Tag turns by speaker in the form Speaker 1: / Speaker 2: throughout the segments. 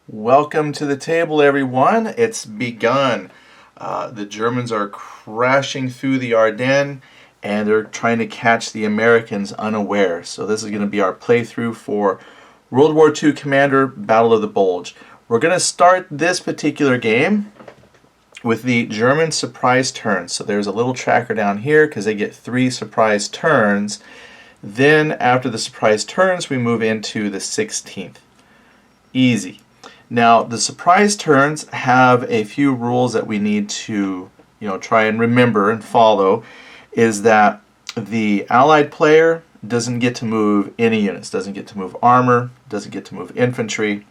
Speaker 1: Welcome to the table, everyone. It's begun. The Germans are crashing through the Ardennes and they're trying to catch the Americans unaware. So this is going to be our playthrough for World War II Commander, Battle of the Bulge. We're going to start this particular game with the German surprise turn. So there's a little tracker down here because they get 3 surprise turns. Then after the surprise turns, we move into the 16th. Easy. Now, the surprise turns have a few rules that we need to, try and remember and follow. Is that the Allied player doesn't get to move any units, doesn't get to move armor, doesn't get to move infantry.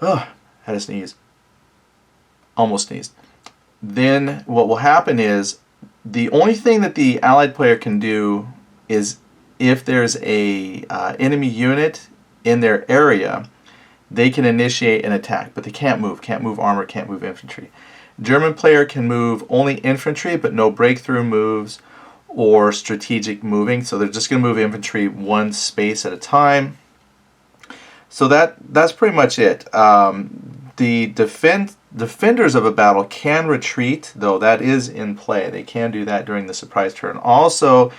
Speaker 1: Oh, had a sneeze. Almost sneezed. Then what will happen is the only thing that the Allied player can do is if there's a enemy unit in their area, they can initiate an attack, but they can't move armor, can't move infantry. German player can move only infantry, but no breakthrough moves or strategic moving, so they're just going to move infantry one space at a time. So that's pretty much it. The defenders of a battle can retreat, though that is in play. They can do that during the surprise turn. Also,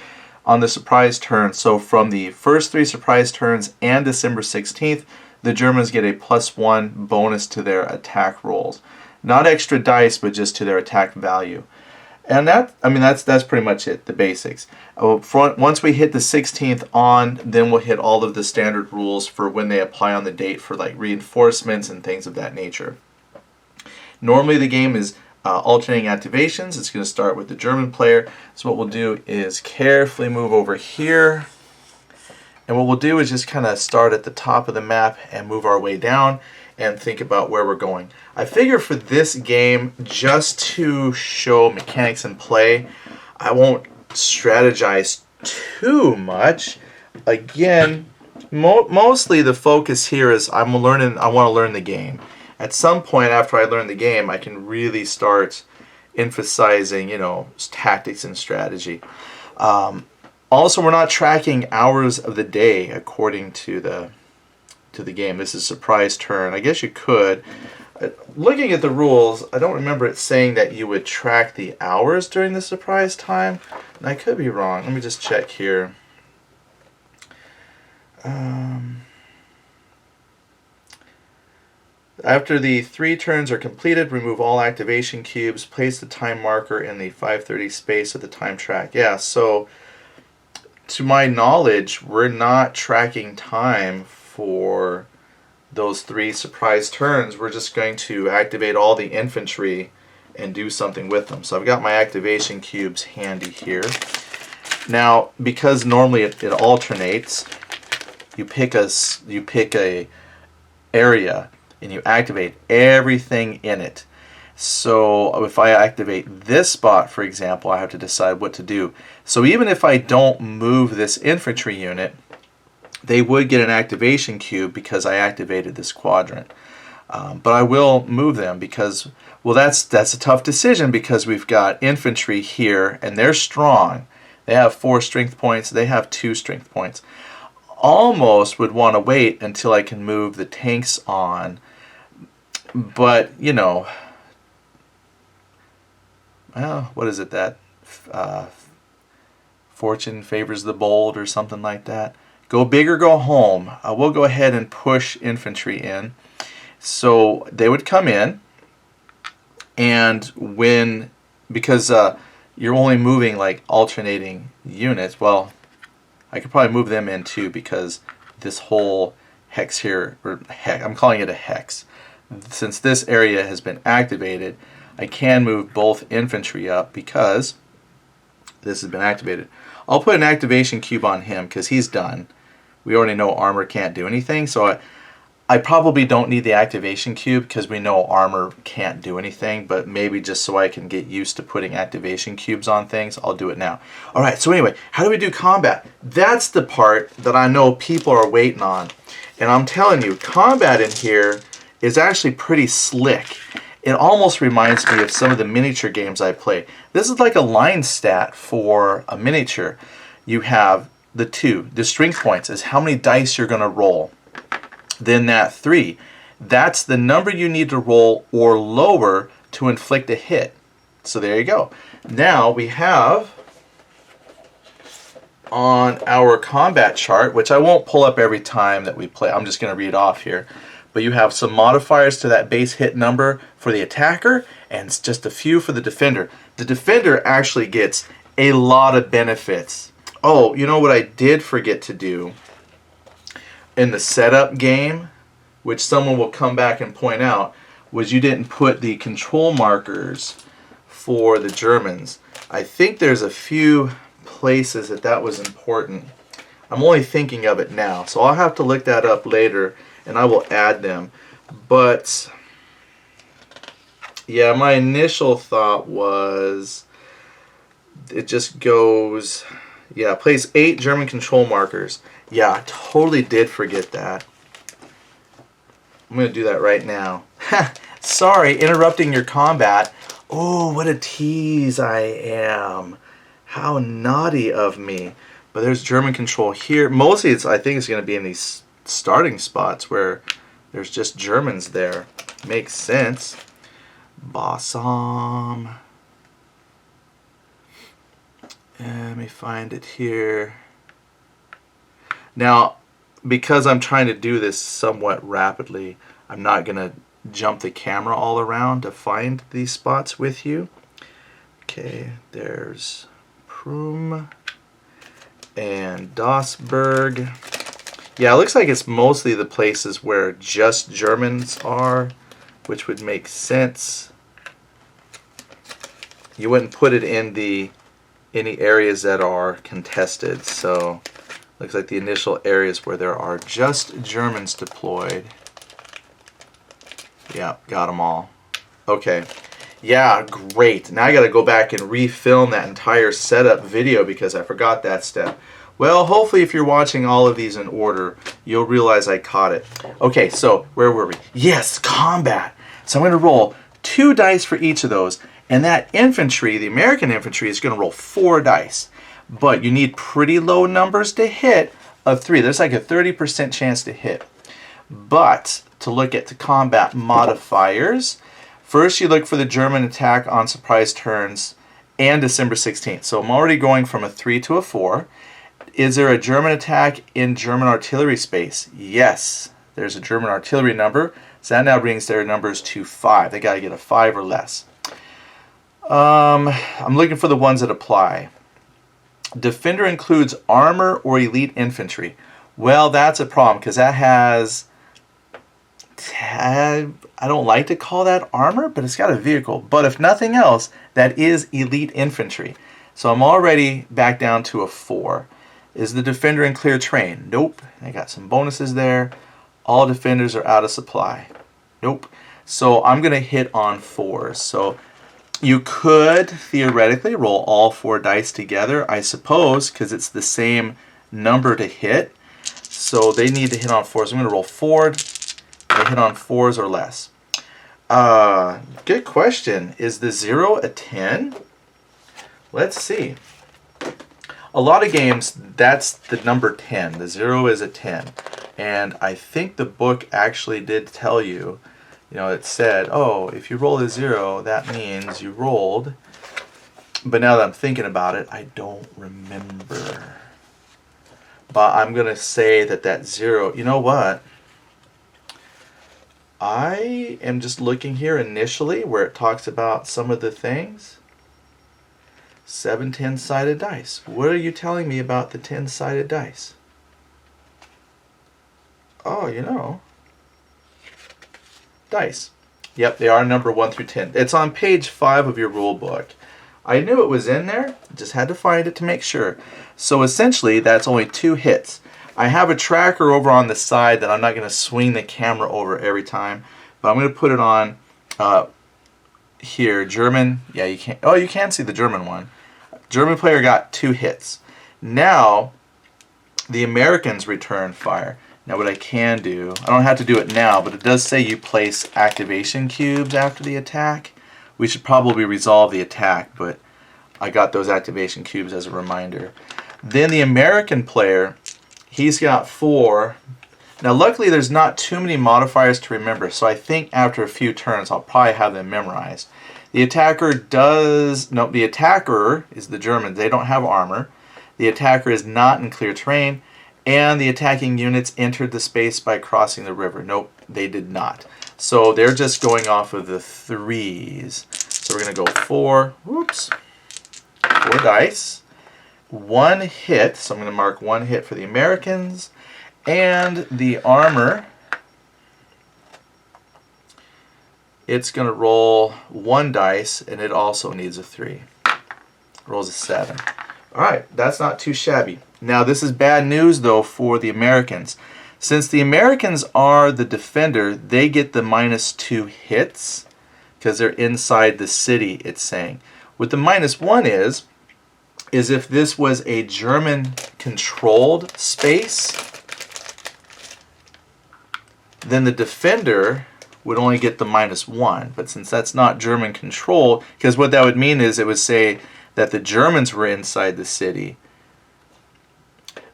Speaker 1: on the surprise turn, so from the first 3 surprise turns and December 16th, the Germans get a +1 bonus to their attack rolls. Not extra dice, but just to their attack value. And that's pretty much it, the basics. Once we hit the 16th on, then we'll hit all of the standard rules for when they apply on the date for like reinforcements and things of that nature. Normally the game is alternating activations. It's going to start with the German player. So what we'll do is carefully move over here. And what we'll do is just kind of start at the top of the map and move our way down and think about where we're going. I figure for this game, just to show mechanics in play, I won't strategize too much. Again, mostly the focus here is I want to learn the game. At some point after I learn the game, I can really start emphasizing, tactics and strategy. Also, we're not tracking hours of the day according to the game. This is surprise turn. I guess you could. Looking at the rules, I don't remember it saying that you would track the hours during the surprise time. And I could be wrong. Let me just check here. After the 3 turns are completed, remove all activation cubes. Place the time marker in the 5:30 space of the time track. Yeah, so to my knowledge, we're not tracking time for those 3 surprise turns. We're just going to activate all the infantry and do something with them. So I've got my activation cubes handy here. Now, because normally it alternates, you pick a area and you activate everything in it. So if I activate this spot, for example, I have to decide what to do. So even if I don't move this infantry unit, they would get an activation cube because I activated this quadrant. But I will move them because, well, that's a tough decision because we've got infantry here and they're strong. They have 4 strength points. They have 2 strength points. Almost would want to wait until I can move the tanks on. But, well, what is it that fortune favors the bold or something like that? Go big or go home. We'll go ahead and push infantry in. So they would come in, and because you're only moving like alternating units, well, I could probably move them in too because this whole hex here, or I'm calling it a hex. Since this area has been activated, I can move both infantry up because this has been activated. I'll put an activation cube on him because he's done. We already know armor can't do anything, so I probably don't need the activation cube because we know armor can't do anything, but maybe just so I can get used to putting activation cubes on things, I'll do it now. Alright, so anyway, how do we do combat? That's the part that I know people are waiting on. And I'm telling you, combat in here is actually pretty slick. It almost reminds me of some of the miniature games I play. This is like a line stat for a miniature. You have the strength points is how many dice you're going to roll. then that 3. That's the number you need to roll or lower to inflict a hit. So there you go. Now we have on our combat chart, which I won't pull up every time that we play, I'm just going to read off here, but you have some modifiers to that base hit number for the attacker and it's just a few for the defender. The defender actually gets a lot of benefits. Oh, you know what I did forget to do in the setup game, which someone will come back and point out, was you didn't put the control markers for the Germans. I think there's a few places that was important. I'm only thinking of it now, so I'll have to look that up later and I will add them. But yeah, my initial thought was it just goes, yeah, place 8 German control markers. Yeah, I totally did forget that. I'm going to do that right now. Sorry, interrupting your combat. Oh, what a tease I am. How naughty of me. But there's German control here. Mostly I think it's going to be in these starting spots where there's just Germans there. Makes sense. Bossam. Let me find it here. Now, because I'm trying to do this somewhat rapidly, I'm not going to jump the camera all around to find these spots with you. Okay, there's Prum and Dossberg. Yeah, it looks like it's mostly the places where just Germans are, which would make sense. You wouldn't put it in any areas that are contested, so looks like the initial areas where there are just Germans deployed. Yeah, got them all. Okay. Yeah, great. Now I got to go back and refilm that entire setup video because I forgot that step. Well, hopefully if you're watching all of these in order, you'll realize I caught it. Okay, so where were we? Yes, combat. So I'm going to roll 2 dice for each of those. And that infantry, the American infantry, is going to roll 4 dice. But you need pretty low numbers to hit of 3. There's like a 30% chance to hit. But to look at the combat modifiers, first you look for the German attack on surprise turns and December 16th. So I'm already going from a 3 to a 4. Is there a German attack in German artillery space? Yes, there's a German artillery number. So that now brings their numbers to 5. They got to get a 5 or less. I'm looking for the ones that apply. Defender includes armor or elite infantry. Well, that's a problem because that has, I don't like to call that armor, but it's got a vehicle. But if nothing else, that is elite infantry. So I'm already back down to a 4. Is the defender in clear terrain? Nope. I got some bonuses there. All defenders are out of supply. Nope. So I'm going to hit on 4s. So you could theoretically roll all 4 dice together, I suppose, because it's the same number to hit. So they need to hit on 4s. I'm going to roll 4. They hit on 4s or less. Good question. Is the 0 a 10? Let's see. A lot of games, that's the number 10. The 0 is a 10. And I think the book actually did tell you, it said, oh, if you roll a 0, that means you rolled. But now that I'm thinking about it, I don't remember. But I'm going to say that 0, you know what? I am just looking here initially where it talks about some of the things. 7 10-sided dice. What are you telling me about the 10-sided dice? Oh, dice. Yep, they are number 1 through 10. It's on page 5 of your rule book. I knew it was in there, just had to find it to make sure. So essentially, that's only 2 hits. I have a tracker over on the side that I'm not going to swing the camera over every time, but I'm going to put it on here. German, yeah, you can't. Oh, you can see the German one. German player got 2 hits. Now, the Americans return fire. Now what I can do, I don't have to do it now, but it does say you place activation cubes after the attack. We should probably resolve the attack, but I got those activation cubes as a reminder. Then the American player, he's got 4. Now luckily there's not too many modifiers to remember, so I think after a few turns I'll probably have them memorized. The attacker the attacker is the Germans. They don't have armor. The attacker is not in clear terrain, and the attacking units entered the space by crossing the river. Nope, they did not. So they're just going off of the 3s. So we're going to go 4 dice. 1 hit, so I'm going to mark 1 hit for the Americans. And the armor, it's going to roll 1 dice, and it also needs a 3. Rolls a 7. Alright, that's not too shabby. Now this is bad news though for the Americans. Since the Americans are the defender, they get the -2 hits because they're inside the city, it's saying. What the -1 is if this was a German-controlled space, then the defender would only get the -1. But since that's not German control, because what that would mean is it would say that the Germans were inside the city.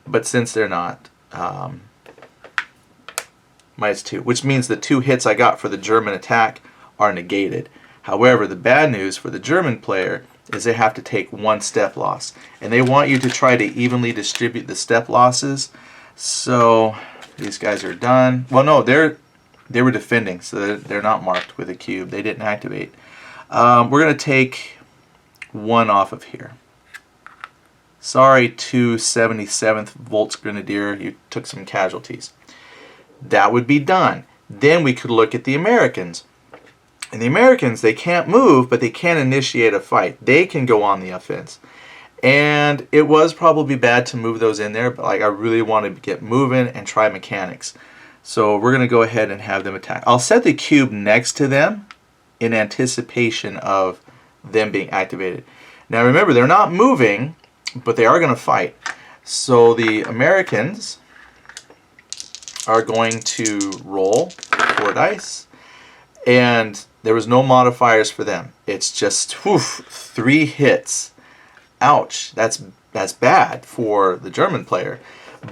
Speaker 1: But since they're not, -2, which means the 2 hits I got for the German attack are negated. However, the bad news for the German player is they have to take 1 step loss. And they want you to try to evenly distribute the step losses. So these guys are done. Well, no, they were defending, so they're not marked with a cube. They didn't activate. We're going to take 1 off of here. Sorry, 277th Volksgrenadier, you took some casualties. That would be done. Then we could look at the Americans. And the Americans, they can't move, but they can initiate a fight. They can go on the offense. And it was probably bad to move those in there, but like I really wanted to get moving and try mechanics. So we're going to go ahead and have them attack. I'll set the cube next to them in anticipation of them being activated. Now remember, they're not moving, but they are going to fight. So the Americans are going to roll 4 dice. And there was no modifiers for them. It's just 3 hits. Ouch. That's bad for the German player.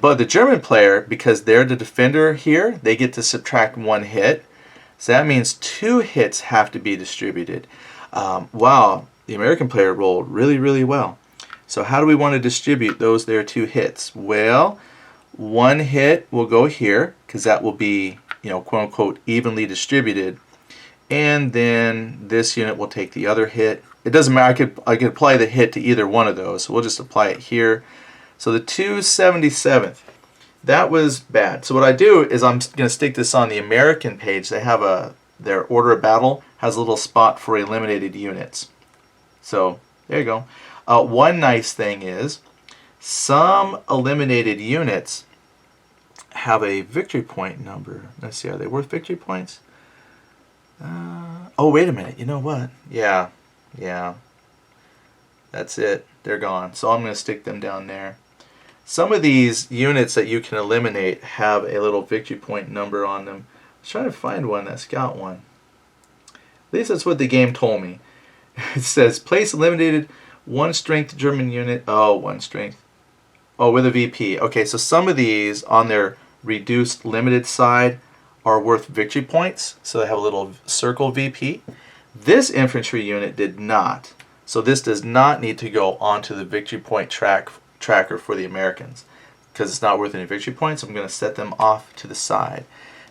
Speaker 1: But the German player, because they're the defender here, they get to subtract 1 hit. So that means 2 hits have to be distributed. Wow, the American player rolled really, really well. So how do we want to distribute those there 2 hits? Well, 1 hit will go here, because that will be, quote unquote, evenly distributed. And then this unit will take the other hit. It doesn't matter, I could apply the hit to either one of those. So we'll just apply it here. So the 277th, that was bad. So what I do is I'm going to stick this on the American page. They have their order of battle has a little spot for eliminated units. So there you go. One nice thing is some eliminated units have a victory point number. Let's see, are they worth victory points? Oh, wait a minute. You know what? Yeah. That's it. They're gone. So I'm going to stick them down there. Some of these units that you can eliminate have a little victory point number on them. I was trying to find one that's got one. At least that's what the game told me. It says, place eliminated 1 strength German unit. Oh, 1 strength. Oh, with a VP. Okay, so some of these on their reduced limited side are worth victory points, so they have a little circle VP. This infantry unit did not, so this does not need to go onto the victory point tracker for the Americans because it's not worth any victory points. I'm going to set them off to the side.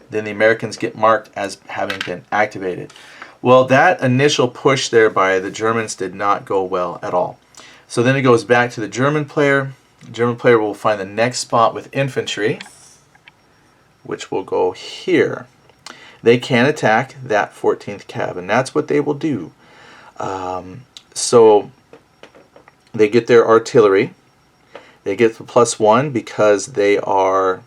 Speaker 1: Then the Americans get marked as having been activated. Well, that initial push there by the Germans did not go well at all. So then it goes back to the German player. The German player will find the next spot with infantry, which will go here. They can attack that 14th Cav, and that's what they will do. So they get their artillery. They get the +1 because they are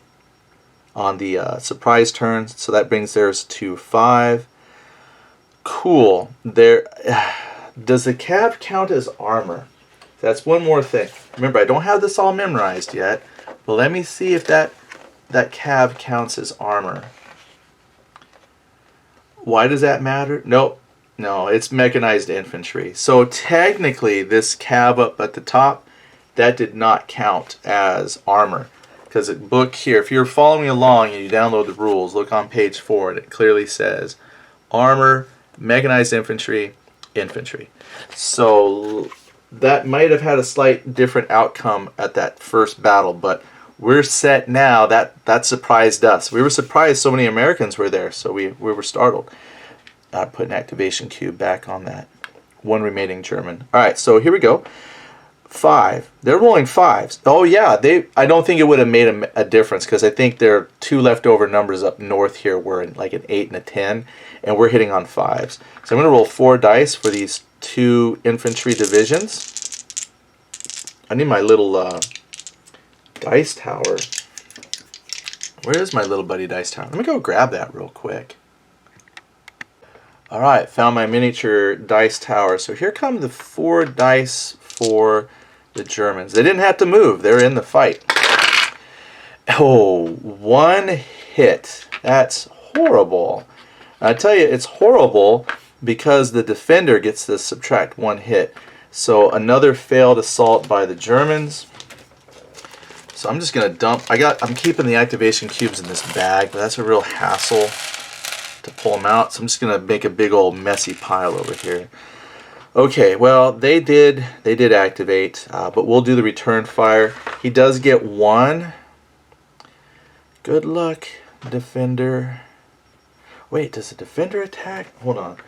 Speaker 1: on the surprise turn, so that brings theirs to 5. Cool. Does the Cav count as armor? That's one more thing. Remember, I don't have this all memorized yet, but let me see if that Cav counts as armor. Why does that matter? Nope. No, it's mechanized infantry. So technically, this Cav up at the top, that did not count as armor. because book here, if you're following along and you download the rules, look on page 4 and it clearly says armor, mechanized infantry, infantry. So that might have had a slight different outcome at that first battle, but we're set now. That surprised us. We were surprised so many Americans were there, so we were startled. I put an activation cube back on that one remaining German. All right, so here we go. 5. They're rolling 5s. Oh yeah, I don't think it would have made a difference, because I think there are 2 leftover numbers up north here. We're in like an 8 and a 10, and we're hitting on 5s. So I'm going to roll 4 dice for these 2 infantry divisions. I need my little dice tower. Where is my little buddy dice tower? Let me go grab that real quick. All right, found my miniature dice tower. So here come the 4 dice for the Germans. They didn't have to move. They're in the fight. Oh, 1 hit. That's horrible. I tell you, it's horrible because the defender gets to subtract 1 hit. So another failed assault by the Germans. So I'm just gonna dump. I'm keeping the activation cubes in this bag, but that's a real hassle to pull them out. So I'm just gonna make a big old messy pile over here. Okay, well they did activate, but we'll do the return fire. He does get 1. Good luck, defender. Wait, does the defender attack? Hold on.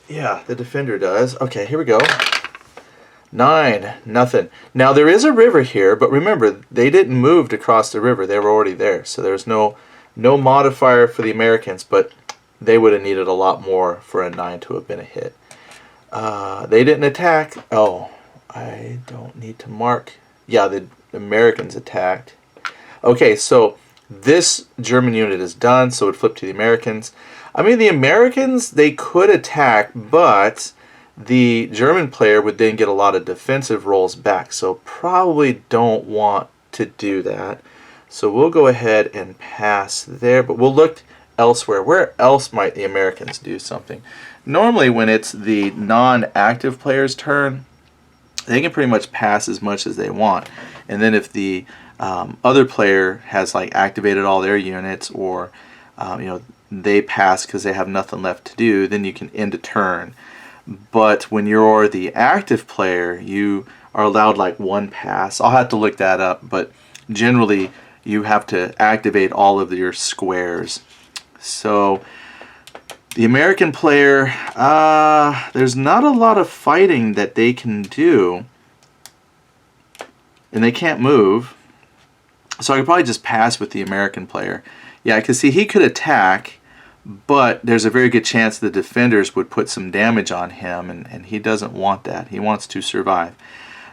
Speaker 1: Yeah, the defender does. Okay, here we go. 9, nothing. Now there is a river here, but remember, they didn't move to cross the river. They were already there, so there's no modifier for the Americans, but they would have needed a lot more for a 9 to have been a hit. They didn't attack. Oh, I don't need to mark. Yeah, the Americans attacked. Okay, so this German unit is done, so it flipped to the Americans. I mean, the Americans, they could attack, but the German player would then get a lot of defensive rolls back, so probably don't want to do that. So we'll go ahead and pass there, but we'll look elsewhere. Where else might the Americans do something? Normally when it's the non-active player's turn, they can pretty much pass as much as they want. And then if the other player has like activated all their units, or they pass because they have nothing left to do, then you can end a turn. But when you're the active player, you are allowed like 1 pass. I'll have to look that up, but generally you have to activate all of your squares. So the American player, there's not a lot of fighting that they can do, and they can't move. So I could probably just pass with the American player. Yeah, because see, he could attack, but there's a very good chance the defenders would put some damage on him, and he doesn't want that. He wants to survive.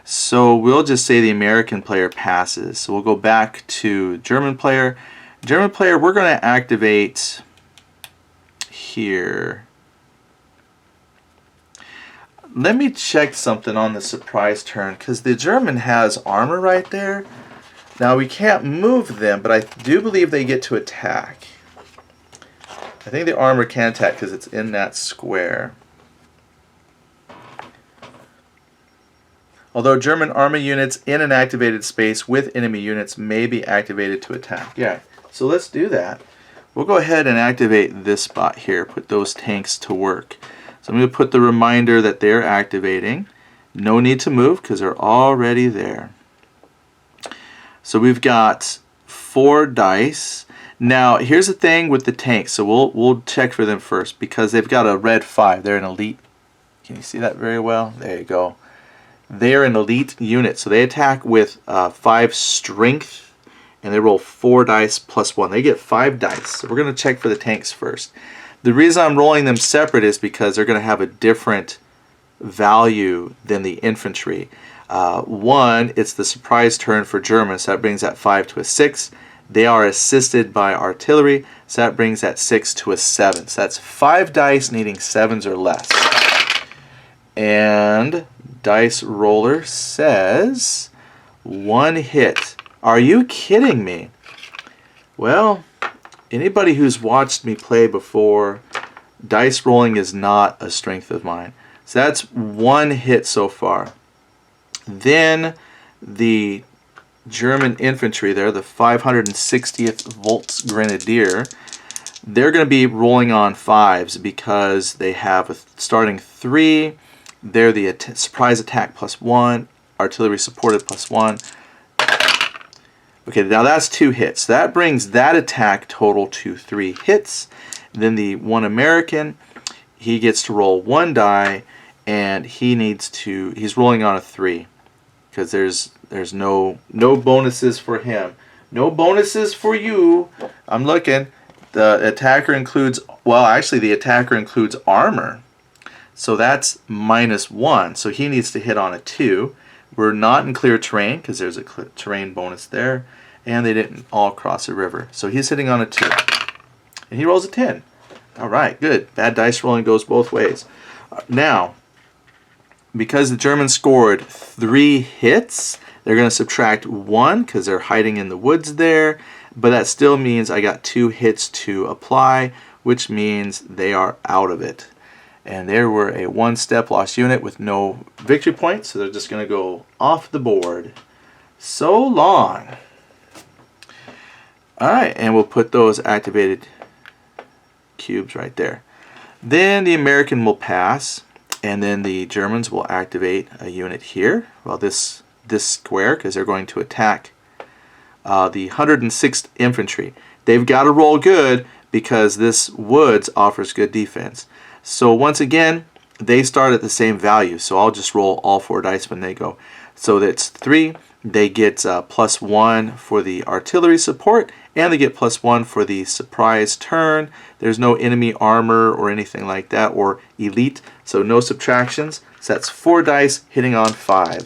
Speaker 1: So we'll just say the American player passes. So we'll go back to German player. German player, we're going to activate here. Let me check something on the surprise turn, because the German has armor right there. Now we can't move them, but I do believe they get to attack. I think the armor can attack because it's in that square. Although German army units in an activated space with enemy units may be activated to attack. Yeah, so let's do that. We'll go ahead and activate this spot here, put those tanks to work. So I'm going to put the reminder that they're activating. No need to move because they're already there. So we've got 4 dice. Now here's the thing with the tanks. So we'll check for them first because they've got a red 5. They're an elite. Can you see that very well? There you go. They're an elite unit. So they attack with 5 strength, and they roll 4 dice plus 1. They get 5 dice. So we're going to check for the tanks first. The reason I'm rolling them separate is because they're going to have a different value than the infantry. 1, it's the surprise turn for Germans, so that brings that 5 to a 6. They are assisted by artillery, so that brings that 6 to a 7. So that's 5 dice needing 7s or less. And dice roller says 1 hit. Are you kidding me? Well, anybody who's watched me play before, dice rolling is not a strength of mine. So that's 1 hit so far. Then the German infantry there, the 560th Volks Grenadier, they're going to be rolling on 5s because they have a starting 3. They're the surprise attack +1, artillery supported +1. Okay, now that's 2 hits. That brings that attack total to 3 hits. Then the one American, he gets to roll 1 die, and he's rolling on a 3 because there's no bonuses for him. No bonuses for you. I'm looking. The attacker includes, well, actually the attacker includes armor. So that's -1. So he needs to hit on a 2. We're not in clear terrain because there's a terrain bonus there. And they didn't all cross a river. So he's hitting on a 2. And he rolls a 10. All right, good. Bad dice rolling goes both ways. Now, because the Germans scored 3 hits, they're going to subtract 1 because they're hiding in the woods there. But that still means I got 2 hits to apply, which means they are out of it. And they were a 1-step loss unit with no victory points, so they're just going to go off the board. So long. Alright, and we'll put those activated cubes right there. Then the American will pass, and then the Germans will activate a unit here. Well, this square, because they're going to attack the 106th Infantry. They've got to roll good because this woods offers good defense. So once again, they start at the same value. So I'll just roll all 4 dice when they go. So that's 3. They get +1 for the artillery support, and they get +1 for the surprise turn. There's no enemy armor or anything like that, or elite, so no subtractions. So that's 4 dice hitting on 5s.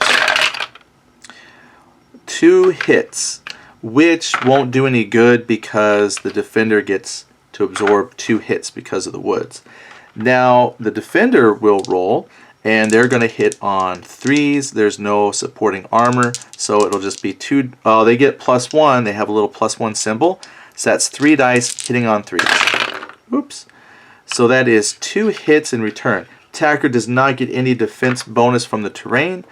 Speaker 1: 2 hits, which won't do any good because the defender gets to absorb 2 hits because of the woods. Now the defender will roll, and they're going to hit on 3s. There's no supporting armor, so it'll just be 2. They get +1. They have a little +1 symbol. So that's 3 dice hitting on 3s. Oops. So that is 2 hits in return. Attacker does not get any defense bonus from the terrain,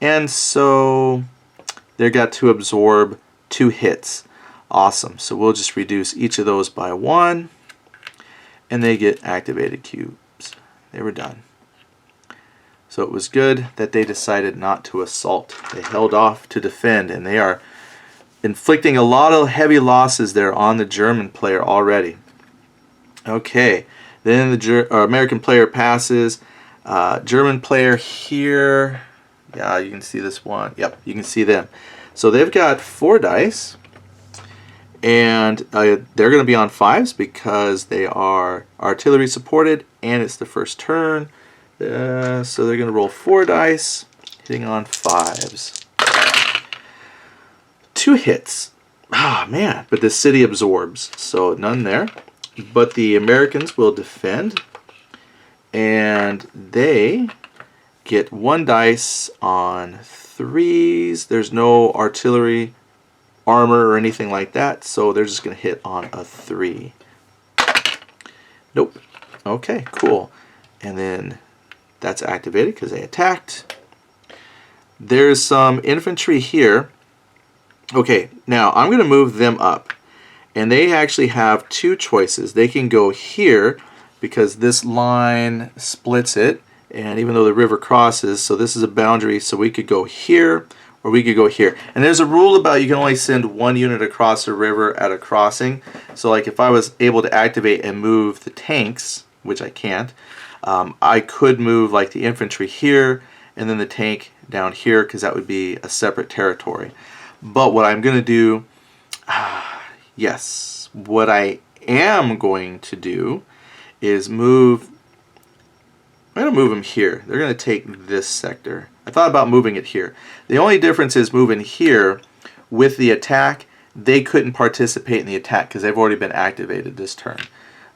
Speaker 1: and so they've got to absorb 2 hits. Awesome. So we'll just reduce each of those by 1, and they get activated cubes. They were done. So it was good that they decided not to assault. They held off to defend, and they are inflicting a lot of heavy losses there on the German player already. Okay, then the American player passes. German player here, yeah, you can see this one. Yep, you can see them. So they've got 4 dice, and they're going to be on 5s because they are artillery supported, and it's the first turn. So they're going to roll 4 dice, hitting on 5s. 2 hits. Ah, man, but the city absorbs, so none there. But the Americans will defend, and they get 1 dice on 3s. There's no artillery armor or anything like that, so they're just going to hit on a 3. Nope. Okay, cool. And then that's activated because they attacked. There's some infantry here. Okay, now I'm going to move them up. And they actually have 2 choices. They can go here because this line splits it. And even though the river crosses, so this is a boundary, so we could go here or we could go here. And there's a rule about you can only send 1 unit across a river at a crossing. So like if I was able to activate and move the tanks, which I can't, I could move like the infantry here and then the tank down here because that would be a separate territory. But what I'm going to do, yes, what I am going to do is I'm going to move them here. They're going to take this sector. I thought about moving it here. The only difference is moving here with the attack. They couldn't participate in the attack because they've already been activated this turn.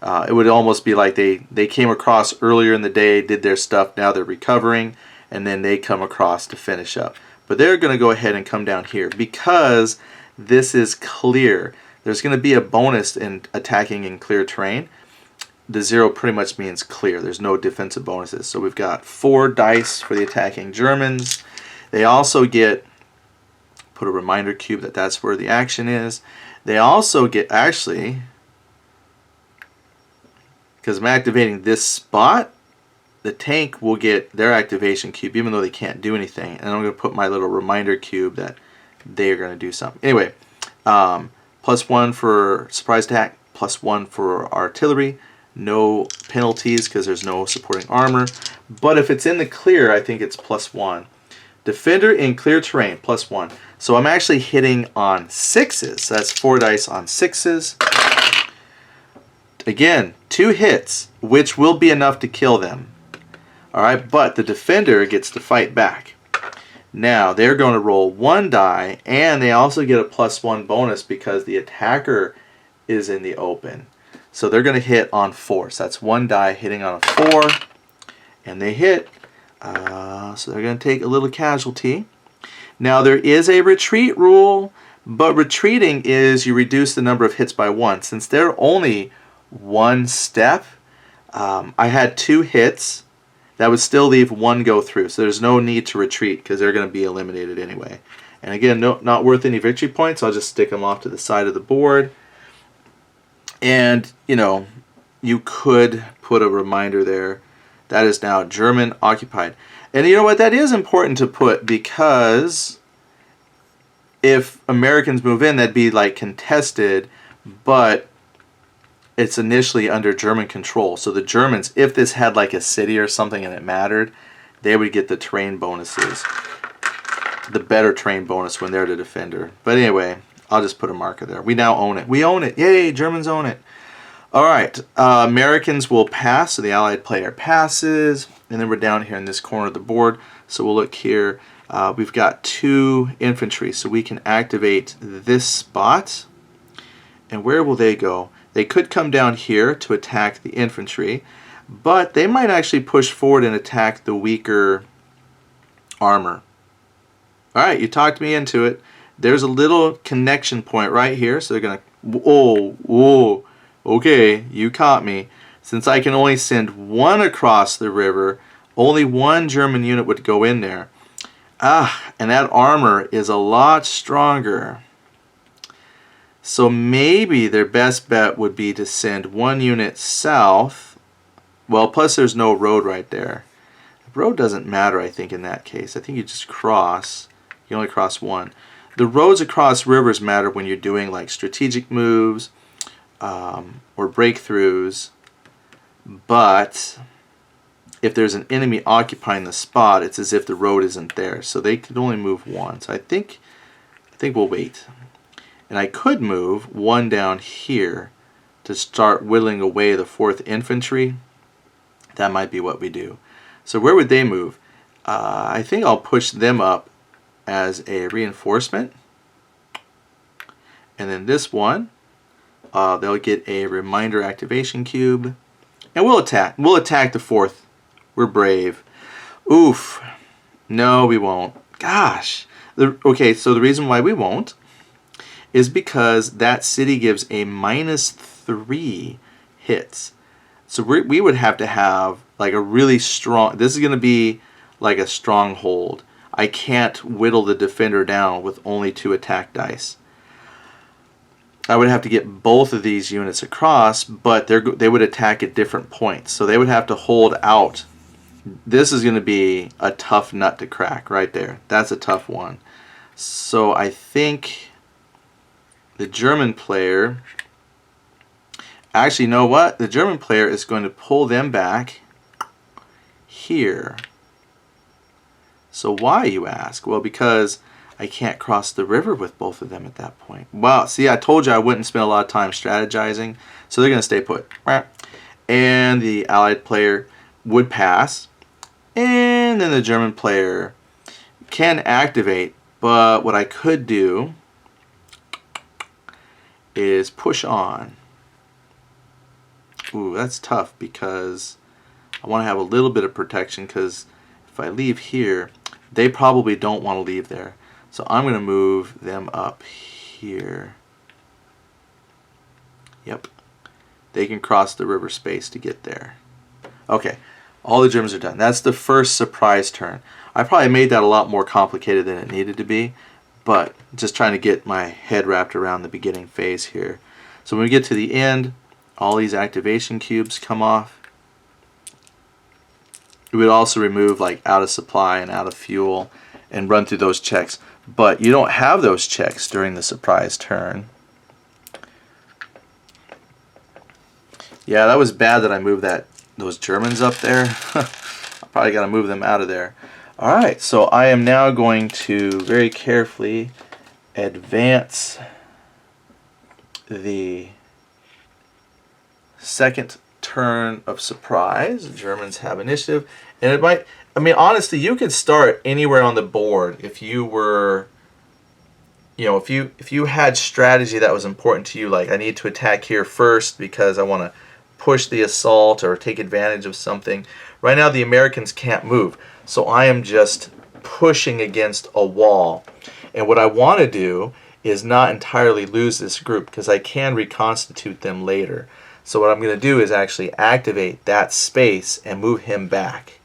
Speaker 1: It would almost be like they came across earlier in the day, did their stuff, now they're recovering, and then they come across to finish up. But they're going to go ahead and come down here because this is clear. There's going to be a bonus in attacking in clear terrain. The 0 pretty much means clear. There's no defensive bonuses. So we've got 4 dice for the attacking Germans. They also get put a reminder cube that that's where the action is. They also get, actually, because I'm activating this spot, the tank will get their activation cube even though they can't do anything. And I'm going to put my little reminder cube that they're going to do something. Anyway, +1 for surprise attack, +1 for artillery. No penalties because there's no supporting armor. But if it's in the clear, I think it's +1. Defender in clear terrain, +1. So I'm actually hitting on 6s. So that's 4 dice on 6s. Again, 2 hits, which will be enough to kill them. Alright, but the defender gets to fight back. Now, they're going to roll 1 die, and they also get a +1 bonus because the attacker is in the open. So they're going to hit on 4. So that's 1 die hitting on a 4, and they hit. So they're going to take a little casualty. Now, there is a retreat rule, but retreating is you reduce the number of hits by 1. Since they're only 1 step, I had 2 hits. That would still leave 1 go through. So there's no need to retreat because they're going to be eliminated anyway. And again, not worth any victory points. So I'll just stick them off to the side of the board. And, you know, you could put a reminder there. That is now German occupied. And you know what? That is important to put because if Americans move in, that'd be like contested, but it's initially under German control. So the Germans, if this had like a city or something and it mattered, they would get the terrain bonuses. The better terrain bonus when they're the defender. But anyway, I'll just put a marker there. We now own it. We own it. Yay, Germans own it. All right, Americans will pass. So the Allied player passes. And then we're down here in this corner of the board. So we'll look here. We've got 2 infantry. So we can activate this spot. And where will they go? They could come down here to attack the infantry, but they might actually push forward and attack the weaker armor. All right, you talked me into it. There's a little connection point right here, so they're going to... okay, you caught me. Since I can only send 1 across the river, only 1 German unit would go in there. And that armor is a lot stronger. So maybe their best bet would be to send 1 unit south. Well, plus there's no road right there. The road doesn't matter, I think, in that case. I think you just cross. You only cross 1. The roads across rivers matter when you're doing like strategic moves or breakthroughs. But if there's an enemy occupying the spot, it's as if the road isn't there. So they could only move 1. So I think we'll wait. And I could move 1 down here to start whittling away the 4th infantry. That might be what we do. So where would they move? I think I'll push them up as a reinforcement. And then this one, they'll get a reminder activation cube. And we'll attack. We'll attack the 4th. We're brave. Oof. No, we won't. Gosh. Okay, so the reason why we won't is because that city gives a -3 hits. So we would have to have like a really strong... This is going to be like a stronghold. I can't whittle the defender down with only 2 attack dice. I would have to get both of these units across, but they would attack at different points. So they would have to hold out. This is going to be a tough nut to crack right there. That's a tough one. So I think the German player... Actually, you know what? The German player is going to pull them back here. So why, you ask? Well, because I can't cross the river with both of them at that point. Wow, see, I told you I wouldn't spend a lot of time strategizing. So they're going to stay put. And the Allied player would pass. And then the German player can activate. But what I could do is push on. Ooh, that's tough because I want to have a little bit of protection, because if I leave here, they probably don't want to leave there. So I'm going to move them up here. Yep. They can cross the river space to get there. Okay, all the Germans are done. That's the first surprise turn. I probably made that a lot more complicated than it needed to be, but just trying to get my head wrapped around the beginning phase here. So when we get to the end, all these activation cubes come off. We would also remove like out of supply and out of fuel and run through those checks. But you don't have those checks during the surprise turn. Yeah, that was bad that I moved those Germans up there. I probably got to move them out of there. Alright, so I am now going to very carefully advance the second turn of surprise. The Germans have initiative, and it might, I mean, honestly, you could start anywhere on the board if you were, you know, if you had strategy that was important to you, like I need to attack here first because I want to push the assault or take advantage of something. Right now the Americans can't move, so I am just pushing against a wall, and what I want to do is not entirely lose this group because I can reconstitute them later. So what I'm going to do is actually activate that space and move him back.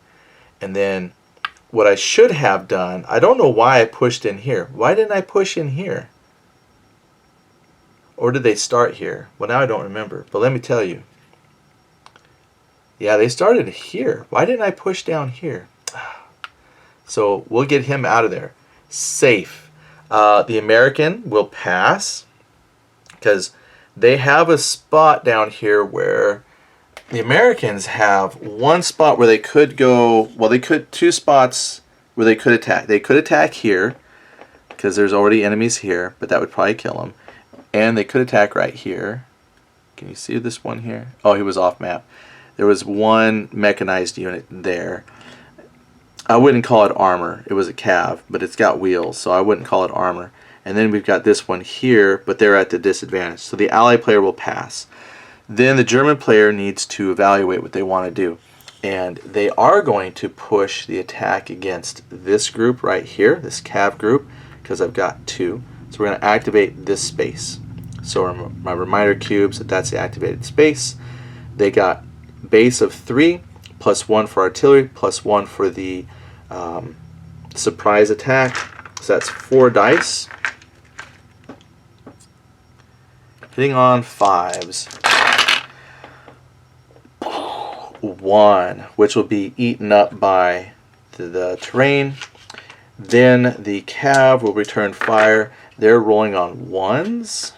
Speaker 1: And then what I should have done, I don't know why I pushed in here. Why didn't I push in here? Or did they start here? Well, now I don't remember, but let me tell you. Yeah, they started here. Why didn't I push down here? So we'll get him out of there. Safe. The American will pass because they have a spot down here where the Americans have one spot where they could go, well, they could, two spots where they could attack. They could attack here because there's already enemies here, but that would probably kill them. And they could attack right here. Can you see this one here? Oh, he was off map. There was one mechanized unit there. I wouldn't call it armor. It was a cav, but it's got wheels, so I wouldn't call it armor. And then we've got this one here, but they're at the disadvantage. So the ally player will pass. Then the German player needs to evaluate what they want to do. And they are going to push the attack against this group right here, this cav group, because I've got two. So we're going to activate this space. So my reminder cubes, that's the activated space. They got base of 3, +1 for artillery, +1 for the surprise attack. So that's 4 dice. Hitting on 5s. 1, which will be eaten up by the terrain. Then the cav will return fire. They're rolling on 1s.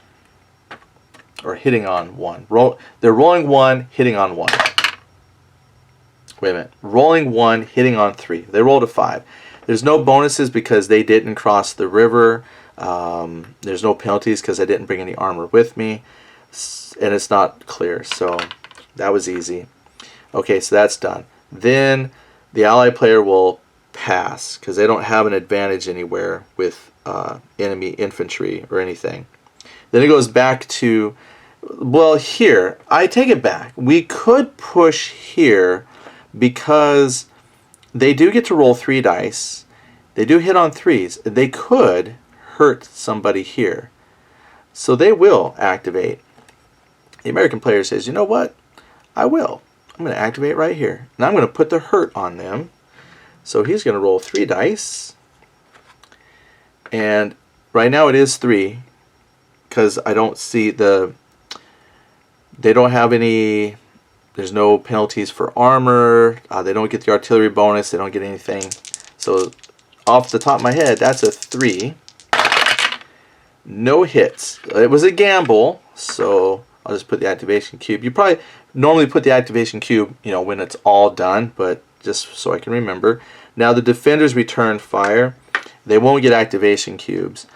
Speaker 1: Or hitting on 1. They're rolling 1, hitting on 1. Wait a minute. Rolling 1, hitting on 3. They rolled a 5. There's no bonuses because they didn't cross the river. There's no penalties because I didn't bring any armor with me. And it's not clear. So that was easy. Okay, so that's done. Then the ally player will pass because they don't have an advantage anywhere with enemy infantry or anything. Then it goes back to, well, here. I take it back. We could push here because they do get to roll 3 dice. They do hit on 3s. They could hurt somebody here. So they will activate. The American player says, you know what? I will. I'm going to activate right here. And I'm going to put the hurt on them. So he's going to roll 3 dice. And right now it is 3. Because I don't see they don't have any, there's no penalties for armor. They don't get the artillery bonus. They don't get anything. So off the top of my head, that's a 3. No hits. It was a gamble, so I'll just put the activation cube. You probably normally put the activation cube, you know, when it's all done, but just so I can remember. Now the defenders return fire. They won't get activation cubes.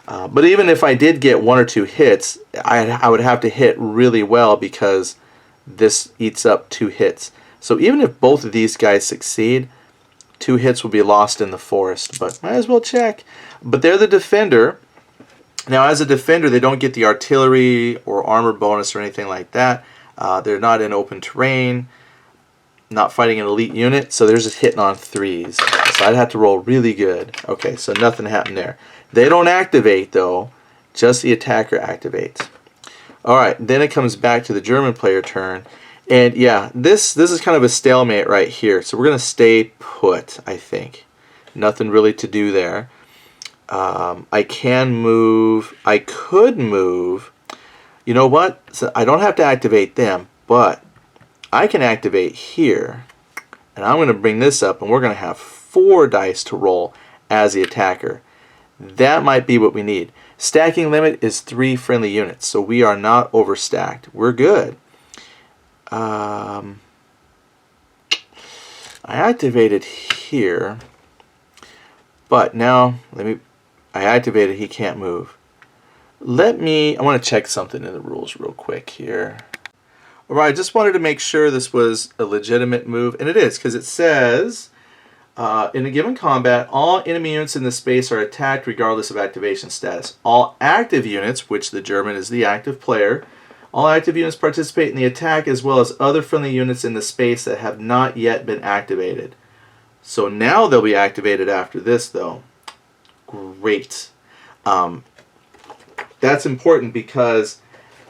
Speaker 1: But even if I did get 1 or 2 hits, I would have to hit really well because this eats up 2 hits. So even if both of these guys succeed, 2 hits will be lost in the forest. But might as well check. But they're the defender. Now as a defender, they don't get the artillery or armor bonus or anything like that. They're not in open terrain, not fighting an elite unit, so they're just hitting on 3s. So I'd have to roll really good. Okay, so nothing happened there. They don't activate though, just the attacker activates. Alright, then it comes back to the German player turn. And yeah, this is kind of a stalemate right here. So we're going to stay put, I think. Nothing really to do there. I can move, I could move, you know what? So I don't have to activate them, but I can activate here. And I'm going to bring this up, and we're going to have 4 dice to roll as the attacker. That might be what we need. Stacking limit is 3 friendly units, so we are not overstacked. We're good. I activated here, but now I activated, he can't move. I want to check something in the rules real quick here. Alright, I just wanted to make sure this was a legitimate move, and it is, because it says, in a given combat, all enemy units in the space are attacked regardless of activation status. All active units, which the German is the active player, all active units participate in the attack as well as other friendly units in the space that have not yet been activated. So now they'll be activated after this, though. Great. That's important because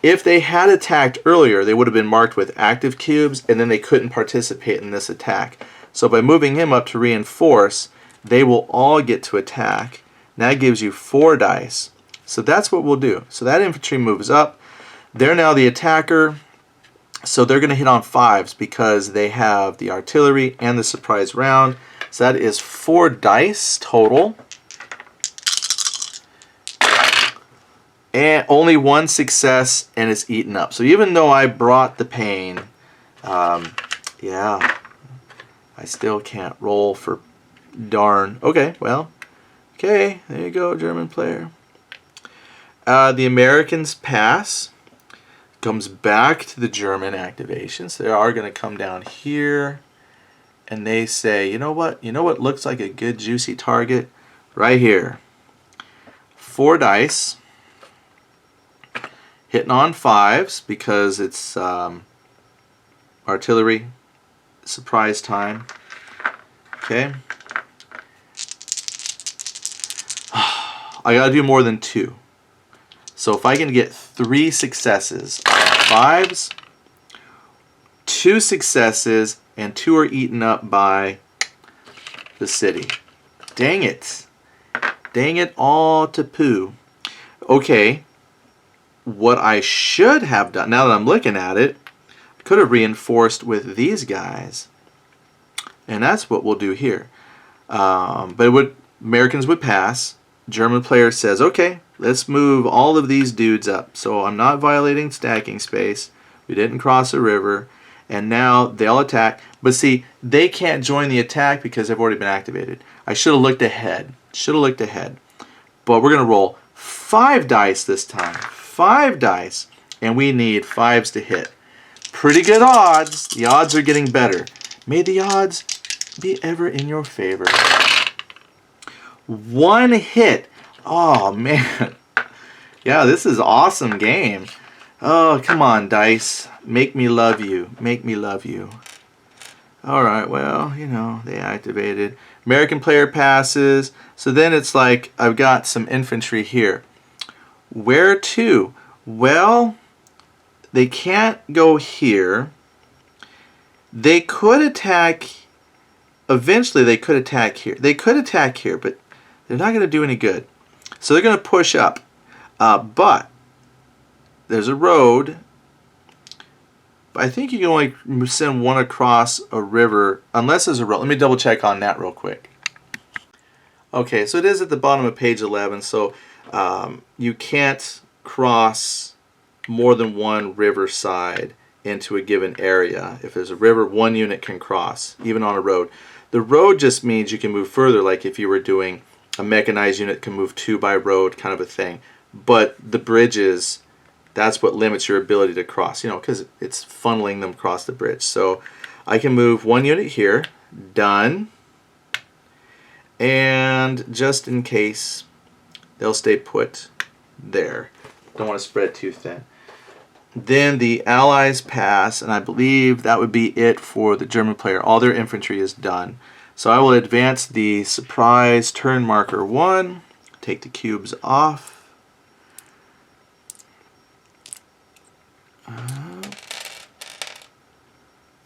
Speaker 1: if they had attacked earlier, they would have been marked with active cubes, and then they couldn't participate in this attack. So by moving him up to reinforce, they will all get to attack. And that gives you 4 dice. So that's what we'll do. So that infantry moves up. They're now the attacker. So they're going to hit on 5s because they have the artillery and the surprise round. So that is 4 dice total. And only 1 success, and it's eaten up. So even though I brought the pain, yeah, I still can't roll for darn. Okay, well, okay, there you go, German player. The Americans pass. Comes back to the German activations. They are going to come down here, and they say, you know what? You know what looks like a good juicy target? Right here. 4 dice. Hitting on 5s because it's artillery, surprise time. Okay. I gotta do more than 2. So if I can get 3 successes on 5s, 2 successes, and 2 are eaten up by the city. Dang it. Dang it all to poo. Okay. What I should have done, now that I'm looking at it, I could have reinforced with these guys. And that's what we'll do here. But Americans would pass. German player says, okay, let's move all of these dudes up. So I'm not violating stacking space. We didn't cross a river. And now they'll attack. But see, they can't join the attack because they've already been activated. I should have looked ahead. Should have looked ahead. But we're going to roll 5 dice this time. 5 dice, and we need 5s to hit. Pretty good odds. The odds are getting better. May the odds be ever in your favor. 1 hit. Oh, man. Yeah, this is an awesome game. Oh, come on, dice. Make me love you. Make me love you. All right, well, you know, they activated. American player passes. So then it's like I've got some infantry here. Where to? Well, they can't go here. They could attack. Eventually, they could attack here. They could attack here, but they're not going to do any good. So they're going to push up. But there's a road. I think you can only send 1 across a river, unless there's a road. Let me double check on that real quick. Okay, so it is at the bottom of page 11, so you can't cross more than 1 riverside into a given area. If there's a river, 1 unit can cross, even on a road. The road just means you can move further, like if you were doing a mechanized unit can move 2 by road kind of a thing. But the bridges, that's what limits your ability to cross, you know, because it's funneling them across the bridge. So I can move 1 unit here, done. And just in case, they'll stay put there. Don't want to spread it too thin. Then the Allies pass, and I believe that would be it for the German player. All their infantry is done. So I will advance the surprise turn marker 1, take the cubes off.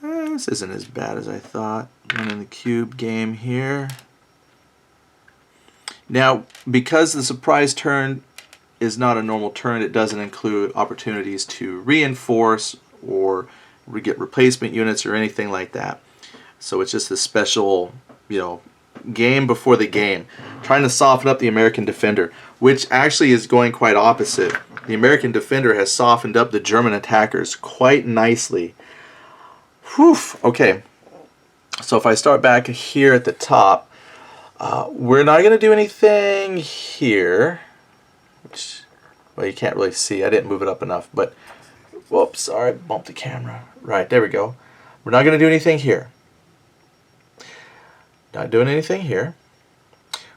Speaker 1: This isn't as bad as I thought. Running the cube game here. Now, because the surprise turn is not a normal turn, it doesn't include opportunities to reinforce or get replacement units or anything like that. So it's just a special, you know, game before the game, trying to soften up the American defender, which actually is going quite opposite. The American defender has softened up the German attackers quite nicely. Whew. Okay, so if I start back here at the top, we're not going to do anything here, which, well, you can't really see. I didn't move it up enough, but whoops, sorry, bumped the camera. Right, there we go. We're not going to do anything here. Not doing anything here.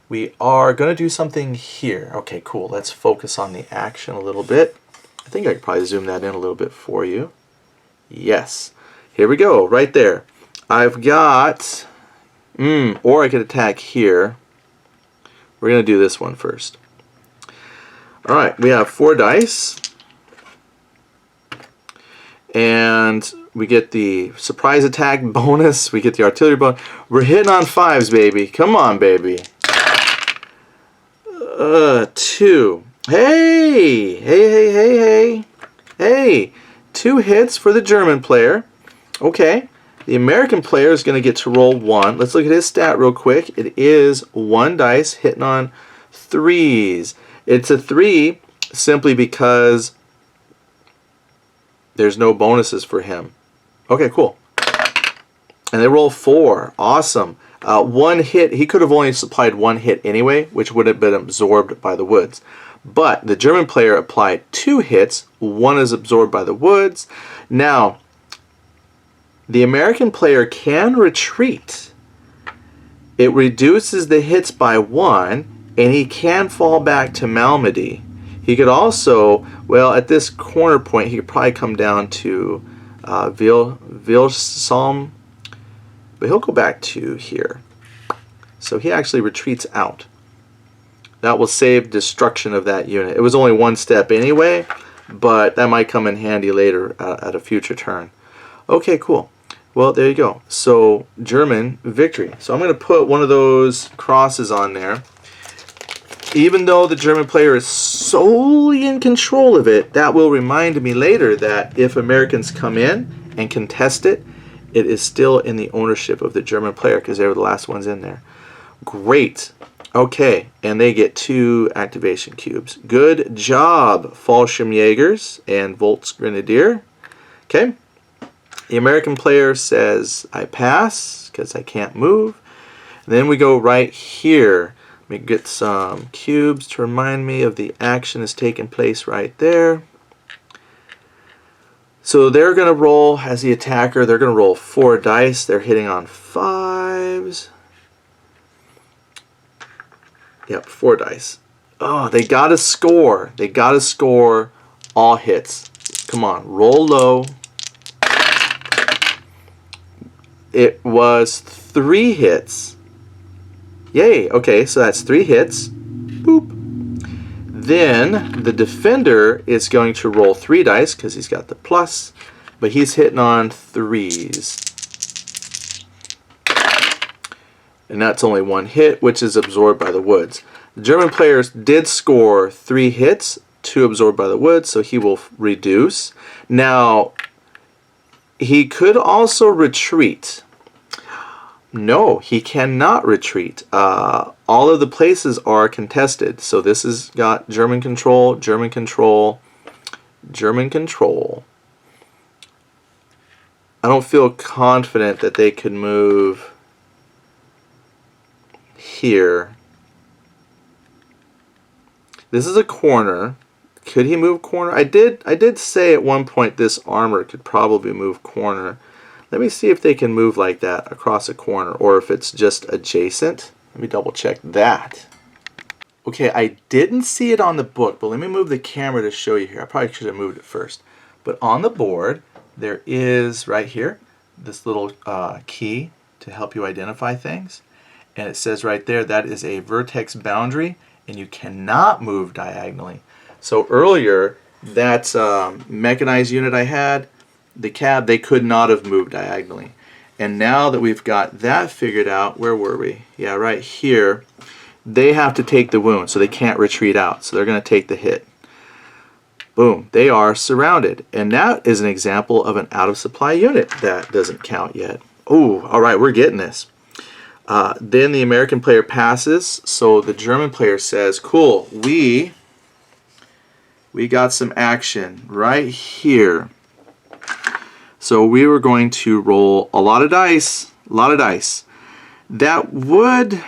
Speaker 1: We are going to do something here. Okay, cool. Let's focus on the action a little bit. I think I could probably zoom that in a little bit for you. Yes. Here we go, right there. I've got, or I could attack here. We're going to do this one first. All right, we have 4 dice. And we get the surprise attack bonus. We get the artillery bonus. We're hitting on 5s, baby. Come on, baby. 2. Hey. 2 hits for the German player. Okay. The American player is going to get to roll 1. Let's look at his stat real quick. It is 1 dice hitting on 3s. It's a 3 simply because there's no bonuses for him. Okay, cool. And they roll 4. Awesome. 1 hit. He could have only supplied 1 hit anyway, which would have been absorbed by the woods. But the German player applied 2 hits. 1 is absorbed by the woods. Now, the American player can retreat. It reduces the hits by 1, and he can fall back to Malmedy. He could also, well, at this corner point, he could probably come down to Vilsalm, but he'll go back to here. So he actually retreats out. That will save destruction of that unit. It was only 1 step anyway, but that might come in handy later at a future turn. Okay, cool. Well, there you go. So, German victory. So I'm going to put one of those crosses on there. Even though the German player is solely in control of it, that will remind me later that if Americans come in and contest it, it is still in the ownership of the German player because they were the last ones in there. Great. Okay, and they get 2 activation cubes. Good job, Fallschirmjägers and Volksgrenadier. Okay. The American player says, I pass because I can't move. And then we go right here. Let me get some cubes to remind me of the action that's taking place right there. So they're going to roll, as the attacker, they're going to roll 4 dice. They're hitting on 5s. Yep, 4 dice. Oh, they got to score. They got to score all hits. Come on, roll low. It was 3 hits. Yay, okay, so that's 3 hits. Boop. Then the defender is going to roll 3 dice because he's got the plus, but he's hitting on 3s. And that's only 1 hit, which is absorbed by the woods. The German players did score 3 hits, 2 absorbed by the woods, so he will reduce. Now, he could also retreat. No, he cannot retreat. All of the places are contested. So this has got German control, German control, German control. I don't feel confident that they could move here. This is a corner. Could he move corner? I did say at one point this armor could probably move corner. Let me see if they can move like that across a corner, or if it's just adjacent. Let me double check that. Okay, I didn't see it on the book, but let me move the camera to show you here. I probably should have moved it first. But on the board, there is right here this little key to help you identify things. And it says right there that is a vertex boundary, and you cannot move diagonally. So earlier, that mechanized unit I had, the cab, they could not have moved diagonally. And now that we've got that figured out, where were we? Yeah, right here. they have to take the wound, so they can't retreat out. So they're going to take the hit. Boom, they are surrounded. And that is an example of an out of supply unit that doesn't count yet. Oh, all right, we're getting this. Then the American player passes, so the German player says, cool, we got some action right here. So we were going to roll a lot of dice, That would,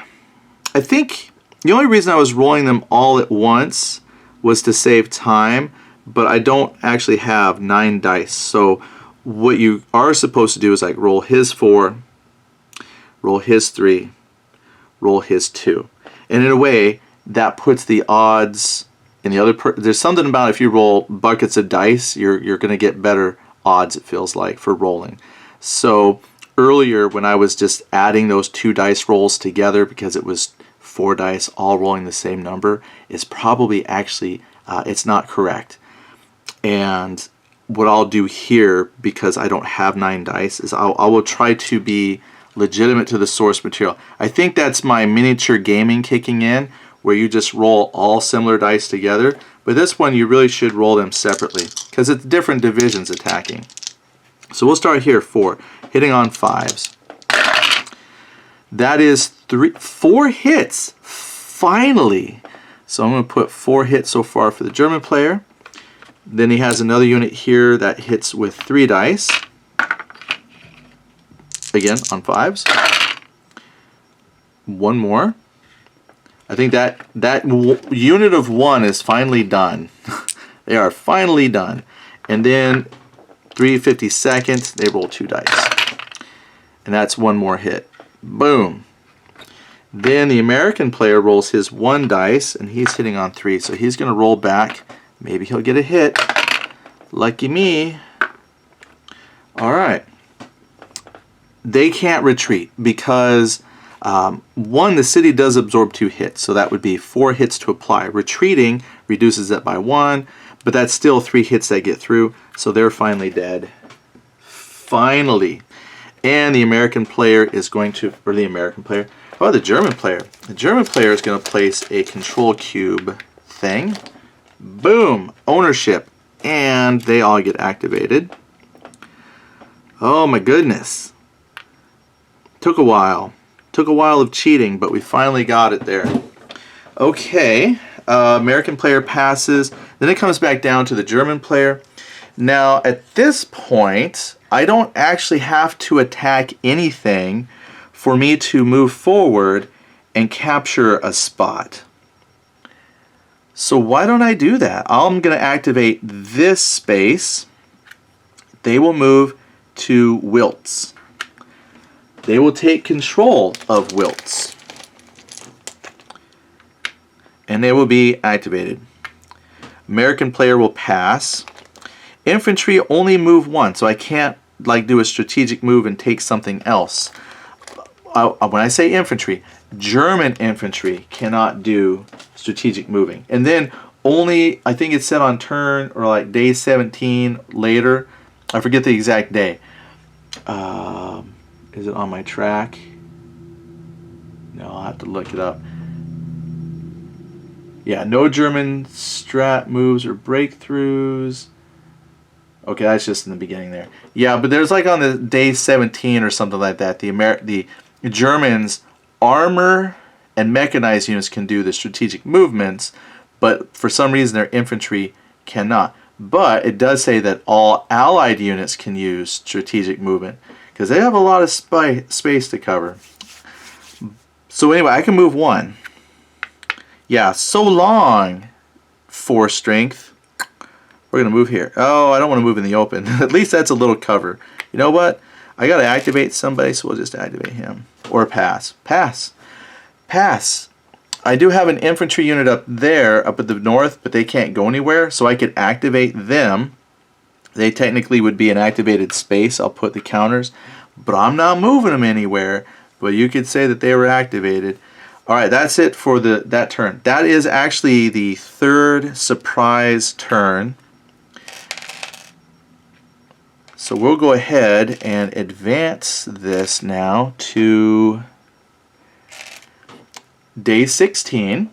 Speaker 1: I think, the only reason I was rolling them all at once was to save time, but I don't actually have 9 dice. So what you are supposed to do is like roll his 4, roll his 3, roll his 2. And in a way, that puts the odds in the other there's something about if you roll buckets of dice, you're going to get better odds, it feels like, for rolling. So earlier when I was just adding those 2 dice rolls together because it was 4 dice all rolling the same number, is probably actually it's not correct. And what I'll do here, because I don't have 9 dice, is I will try to be legitimate to the source material. I think that's my miniature gaming kicking in, where you just roll all similar dice together. But this one you really should roll them separately because it's different divisions attacking. So we'll start here, 4, hitting on 5s. That is 4 hits, finally. So I'm going to put 4 hits so far for the German player. Then he has another unit here that hits with 3 dice. Again, on 5s. One more. I think that unit of 1 is finally done. They are finally done. And then 3/52, they roll 2 dice. And that's 1 more hit. Boom. Then the American player rolls his 1 dice, and he's hitting on 3. So he's going to roll back. Maybe he'll get a hit. Lucky me. All right. They can't retreat because 1, the city does absorb 2 hits, so that would be 4 hits to apply. Retreating reduces that by 1, but that's still 3 hits that get through, so they're finally dead. Finally. And the American player is going to, or the American player, oh, the German player. The German player is going to place a control cube thing. Boom! Ownership. And they all get activated. Oh my goodness. Took a while. Took a while of cheating, but we finally got it there. Okay, American player passes. Then it comes back down to the German player. Now, at this point, I don't actually have to attack anything for me to move forward and capture a spot. So why don't I do that? I'm going to activate this space. They will move to Wilts. They will take control of Wilts. And they will be activated. American player will pass. Infantry only move 1, so I can't like do a strategic move and take something else. When I say infantry, German infantry cannot do strategic moving. And then only, I think it's set on turn or like day 17 later. I forget the exact day. Is it on my track? No, I'll have to look it up. Yeah, no German strat moves or breakthroughs. Okay, that's just in the beginning there. Yeah, but there's like on the day 17 or something like that. The Germans armor and mechanized units can do the strategic movements, but for some reason their infantry cannot. But it does say that all allied units can use strategic movement because they have a lot of space to cover. So anyway, I can move 1. Yeah, so long, 4 strength. We're going to move here. Oh, I don't want to move in the open. At least that's a little cover. You know what? I got to activate somebody, so we'll just activate him. Or pass. Pass. Pass. I do have an infantry unit up there, up at the north, but they can't go anywhere, so I could activate them. They technically would be an activated space. I'll put the counters, but I'm not moving them anywhere. But you could say that they were activated. All right, that's it for that turn. That is actually the 3rd surprise turn. So we'll go ahead and advance this now to day 16.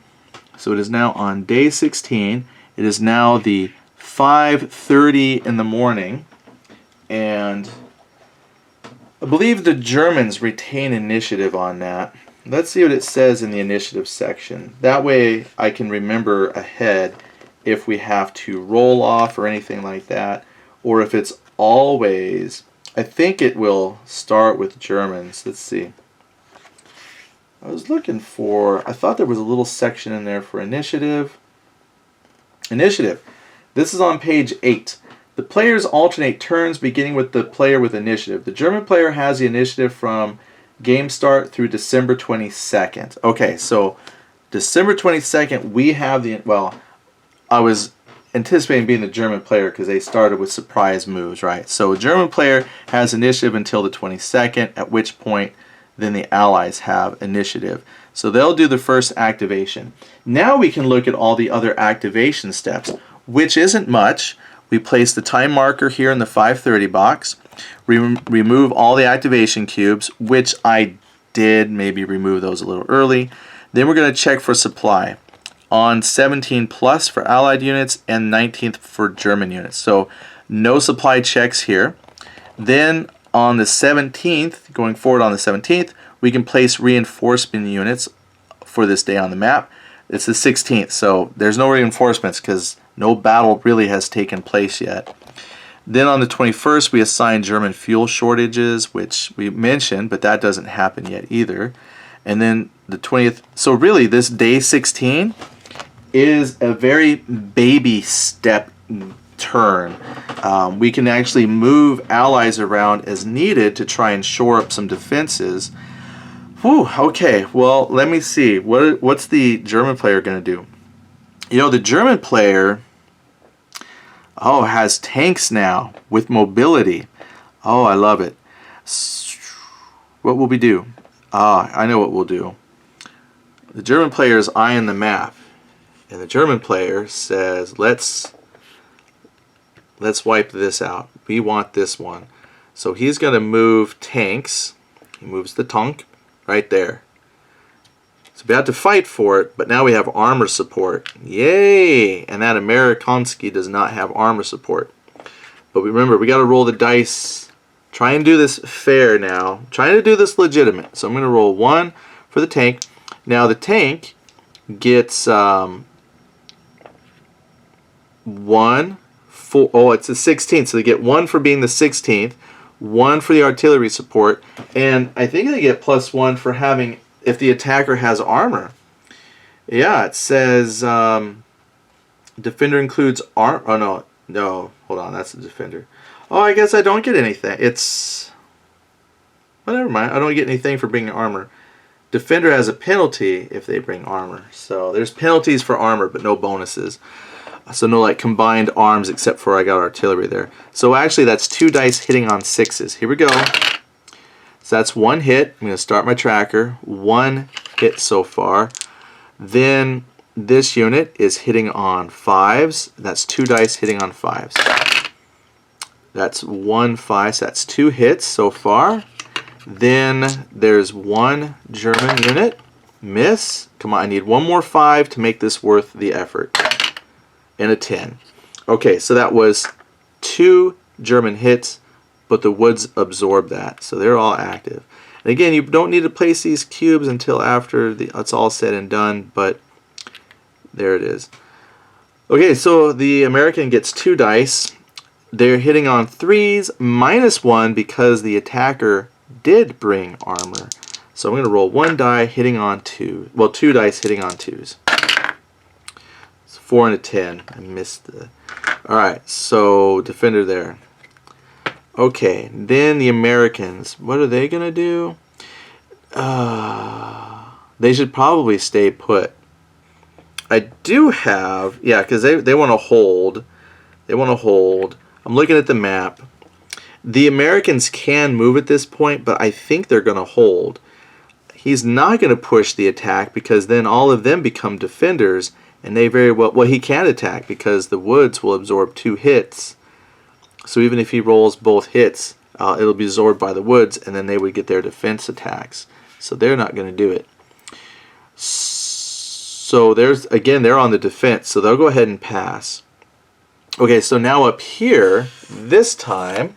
Speaker 1: So it is now on day 16. It is now the 5:30 in the morning, and I believe the Germans retain initiative on that. Let's see what it says in the initiative section. That way I can remember ahead if we have to roll off or anything like that, or if it's always, I think it will start with Germans. Let's see. I was looking for, I thought there was a little section in there for initiative. Initiative. This is on page 8. The players alternate turns beginning with the player with initiative. The German player has the initiative from game start through December 22nd. Okay, so December 22nd we have the, well, I was anticipating being the German player because they started with surprise moves, right? So a German player has initiative until the 22nd, at which point then the Allies have initiative. So they'll do the first activation. Now we can look at all the other activation steps, which isn't much. We place the time marker here in the 5:30 box. Remove all the activation cubes, which I did maybe remove those a little early. Then we're going to check for supply on 17 plus for Allied units and 19th for German units. So no supply checks here. Then on the 17th, going forward on the 17th, we can place reinforcement units for this day on the map. It's the 16th, so there's no reinforcements because no battle really has taken place yet. Then on the 21st, we assign German fuel shortages, which we mentioned, but that doesn't happen yet either. And then the 20th, so really this day 16 is a very baby step turn. We can actually move allies around as needed to try and shore up some defenses. Whew, okay, well, let me see. What's the German player going to do? You know, the German player, oh, has tanks now with mobility. Oh, I love it. What will we do? Ah, I know what we'll do. The German player is eyeing the map, and the German player says, let's wipe this out. We want this one. So he's going to move tanks. He moves the tank right there. So we have to fight for it, but now we have armor support. Yay! And that Amerikansky does not have armor support. But remember, we got to roll the dice. Try and do this fair now. Trying to do this legitimate. So I'm going to roll 1 for the tank. Now the tank gets 1 for, oh, it's the 16th. So they get 1 for being the 16th, 1 for the artillery support, and I think they get +1 for having, if the attacker has armor. Yeah, it says defender includes armor. Oh no, hold on, that's the defender. Oh, I guess I don't get anything. It's, well, never mind. I don't get anything for bringing armor. Defender has a penalty if they bring armor. So there's penalties for armor, but no bonuses. So no like combined arms except for I got artillery there. So actually that's 2 dice hitting on 6s. Here we go. So that's 1 hit. I'm going to start my tracker. 1 hit so far. Then this unit is hitting on 5s. That's 2 dice hitting on 5s. That's 1 5. So that's 2 hits so far. Then there's 1 German unit. Miss. Come on, I need 1 more 5 to make this worth the effort. And a 10. Okay, so that was 2 German hits, but the woods absorb that, so they're all active. And again, you don't need to place these cubes until after it's all said and done, but there it is. Okay, so the American gets 2 dice. They're hitting on 3s, -1 because the attacker did bring armor. So I'm going to roll 1 die hitting on 2. Well, 2 dice hitting on 2s. 4 and a 10. I missed the... Alright, so defender there. Okay, then the Americans. What are they going to do? They should probably stay put. I do have... Yeah, because they want to hold. They want to hold. I'm looking at the map. The Americans can move at this point, but I think they're going to hold. He's not going to push the attack because then all of them become defenders. And they very well, he can attack because the woods will absorb 2 hits. So even if he rolls both hits, it'll be absorbed by the woods, and then they would get their defense attacks. So they're not going to do it. So there's, again, they're on the defense, so they'll go ahead and pass. Okay, so now up here, this time,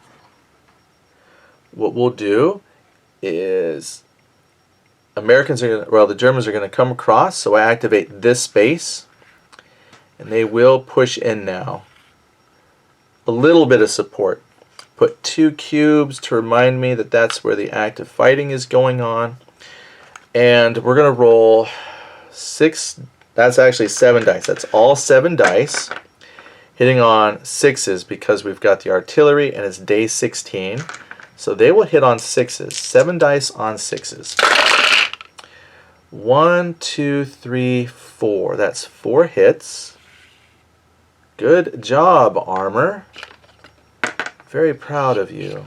Speaker 1: what we'll do is Americans are going to, well, the Germans are going to come across, so I activate this space, and they will push in now. A little bit of support. Put 2 cubes to remind me that that's where the active fighting is going on. And we're going to roll 6, that's actually 7 dice. That's all 7 dice. Hitting on 6s because we've got the artillery and it's day 16. So they will hit on 6s. 7 dice on 6s. 1, 2, 3, 4. That's 4 hits. Good job, Armor. Very proud of you.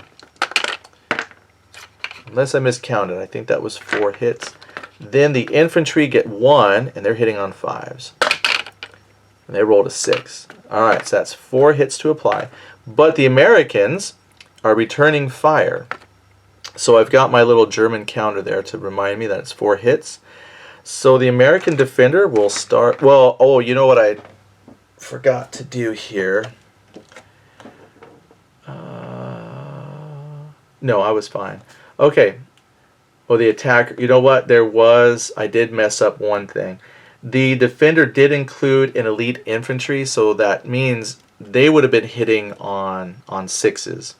Speaker 1: Unless I miscounted, I think that was 4 hits. Then the infantry get 1, and they're hitting on 5s. And they rolled a 6. Alright, so that's 4 hits to apply. But the Americans are returning fire. So I've got my little German counter there to remind me that it's 4 hits. So the American defender will start... Well, oh, you know what I forgot to do here? No, I was fine. Okay. Well, the attacker... You know what? I did mess up one thing. The defender did include an elite infantry, so that means they would have been hitting on 6s.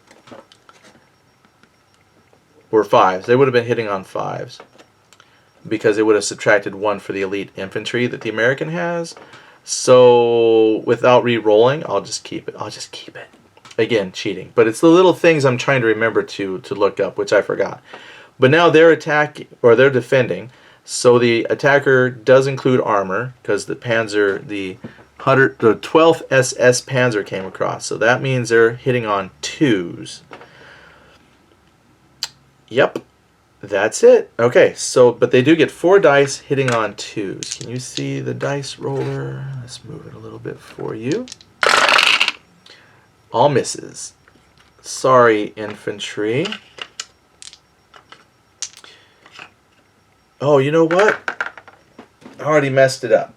Speaker 1: Or 5s. They would have been hitting on 5s. Because it would have subtracted 1 for the elite infantry that the American has. So, without re-rolling, I'll just keep it. Again, cheating. But it's the little things I'm trying to remember to look up, which I forgot. But now they're attacking, or they're defending. So the attacker does include armor, because the Panzer, the 12th SS Panzer came across. So that means they're hitting on 2s. Yep, that's it. Okay, so, but they do get 4 dice hitting on 2s. Can you see the dice roller? Let's move it a little bit for you. All misses. Sorry, infantry. Oh, you know what? I already messed it up.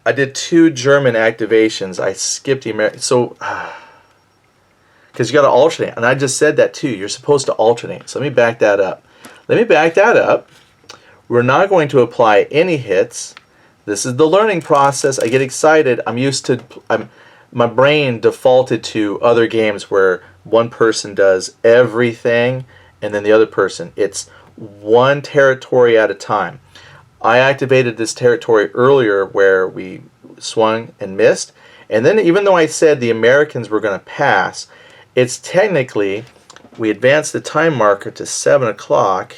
Speaker 1: I did 2 German activations. I skipped the American. So, because you got to alternate. And I just said that too. You're supposed to alternate. So let me back that up. We're not going to apply any hits. This is the learning process. I get excited. I'm used to... my brain defaulted to other games where one person does everything and then the other person. It's one territory at a time. I activated this territory earlier where we swung and missed. And then even though I said the Americans were going to pass, it's technically, we advanced the time marker to 7 o'clock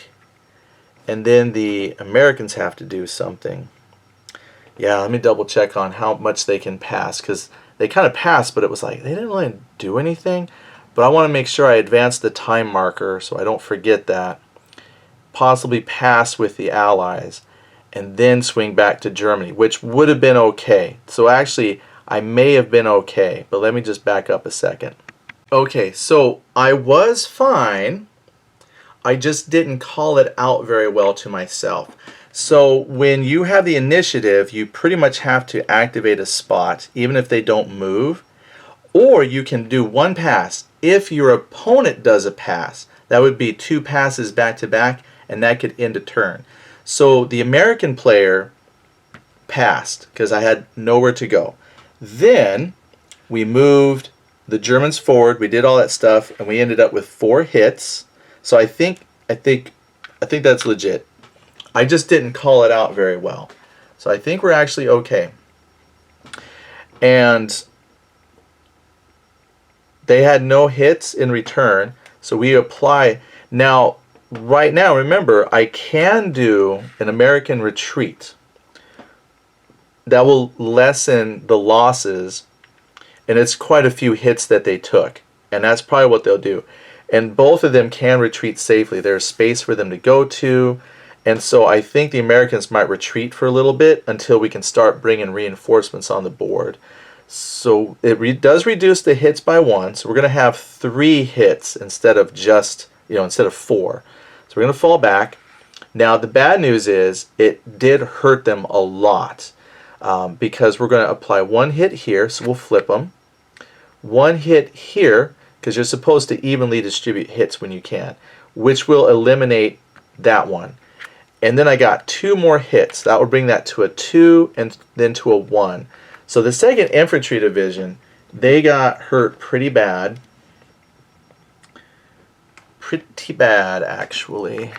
Speaker 1: and then the Americans have to do something. Yeah, let me double check on how much they can pass, because they kind of passed, but it was like they didn't really do anything. But I want to make sure I advance the time marker so I don't forget that. Possibly pass with the Allies and then swing back to Germany, which would have been okay. So actually, I may have been okay, but let me just back up a second. Okay, so I was fine. I just didn't call it out very well to myself. So when you have the initiative, you pretty much have to activate a spot, even if they don't move. Or you can do 1 pass. If your opponent does a pass, that would be 2 passes back to back, and that could end a turn. So the American player passed, because I had nowhere to go. Then we moved the Germans forward, we did all that stuff, and we ended up with 4 hits. So I think that's legit. I just didn't call it out very well. So I think we're actually okay. And they had no hits in return, so we apply. Now, right now, remember, I can do an American retreat. That will lessen the losses, and it's quite a few hits that they took. And that's probably what they'll do. And both of them can retreat safely. There's space for them to go to. And so I think the Americans might retreat for a little bit until we can start bringing reinforcements on the board. So it does reduce the hits by 1. So we're going to have 3 hits instead of just, instead of 4. So we're going to fall back. Now the bad news is it did hurt them a lot because we're going to apply one hit here, so we'll flip them. One hit here, because you're supposed to evenly distribute hits when you can, which will eliminate that one. And then I got 2 more hits. That will bring that to a 2 and then to a 1. So the 2nd Infantry Division, they got hurt pretty bad. Pretty bad, actually.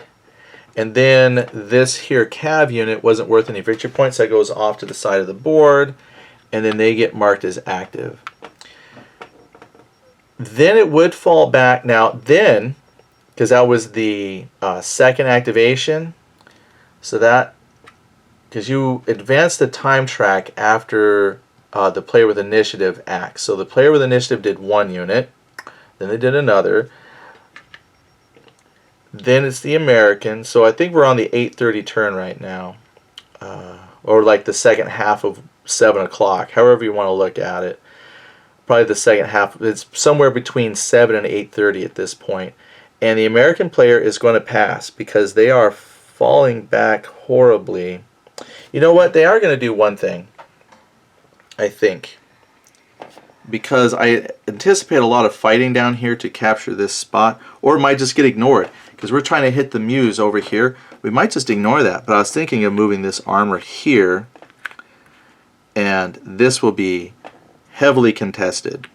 Speaker 1: And then this here cav unit wasn't worth any victory points. That goes off to the side of the board. And then they get marked as active. Then it would fall back. Now then, because that was the 2nd activation, so that, because you advance the time track after the player with initiative acts. So the player with initiative did 1 unit, then they did another, then it's the American. So I think we're on the 8:30 turn right now, or like the second half of 7 o'clock, however you want to look at it. Probably the second half. It's somewhere between 7 and 8:30 at this point. And the American player is going to pass because they are falling back horribly. You know what? They are going to do one thing, I think. Because I anticipate a lot of fighting down here to capture this spot. Or it might just get ignored. Because we're trying to hit the Muse over here. We might just ignore that. But I was thinking of moving this armor here. And this will be heavily contested.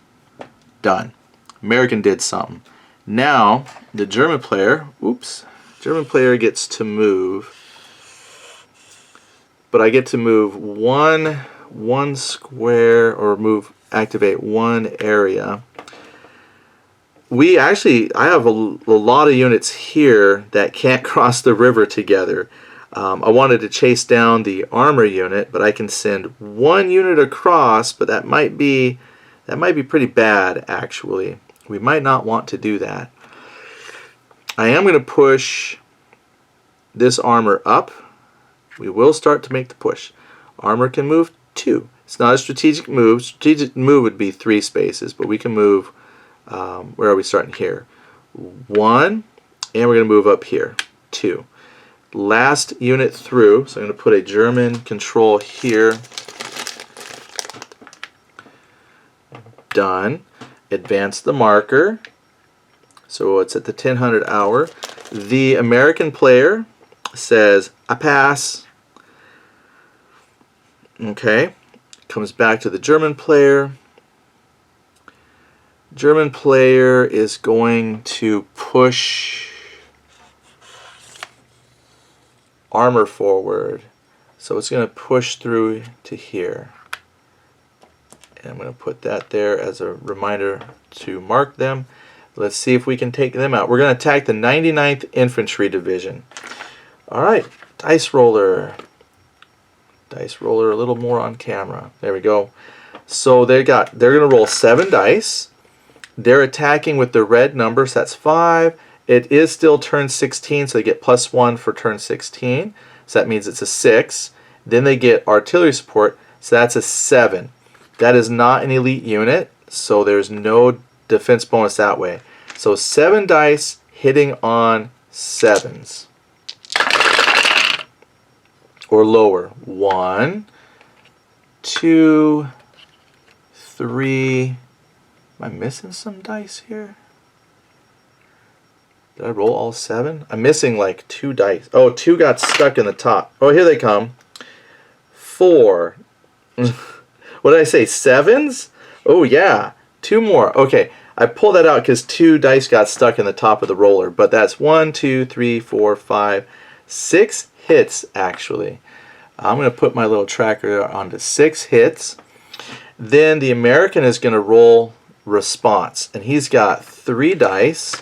Speaker 1: Done. American did something. Now, the German player, German player gets to move. But I get to move one square, or activate 1 area. I have a lot of units here that can't cross the river together. I wanted to chase down the armor unit, but I can send 1 unit across, but that might be pretty bad, actually. We might not want to do that. I am going to push this armor up. We will start to make the push. Armor can move 2. It's not a strategic move. Strategic move would be 3 spaces, but we can move, where are we starting here? 1, and we're going to move up here, 2. Last unit through, so I'm going to put a German control here. Done. Advance the marker. So it's at the 1000 hour. The American player says, I pass. Okay. Comes back to the German player. German player is going to push armor forward. So it's going to push through to here. And I'm going to put that there as a reminder to mark them. Let's see if we can take them out. We're going to attack the 99th Infantry Division. Alright, dice roller. Dice roller a little more on camera. There we go. So they're going to roll 7 dice. They're attacking with the red number, so that's 5. It is still turn 16, so they get +1 for turn 16. So that means it's a 6. Then they get artillery support, so that's a 7. That is not an elite unit, so there's no defense bonus that way. So 7 dice hitting on 7s. Or lower. 1, 2, 3. Am I missing some dice here? Did I roll all 7? I'm missing like 2 dice. Oh, 2 got stuck in the top. Oh, here they come. 4. What did I say? 7s? Oh, yeah. 2 more. Okay, I pulled that out because 2 dice got stuck in the top of the roller. But that's 1, 2, 3, 4, 5, 6 hits, actually. I'm going to put my little tracker onto 6 hits. Then the American is going to roll response. And he's got 3 dice.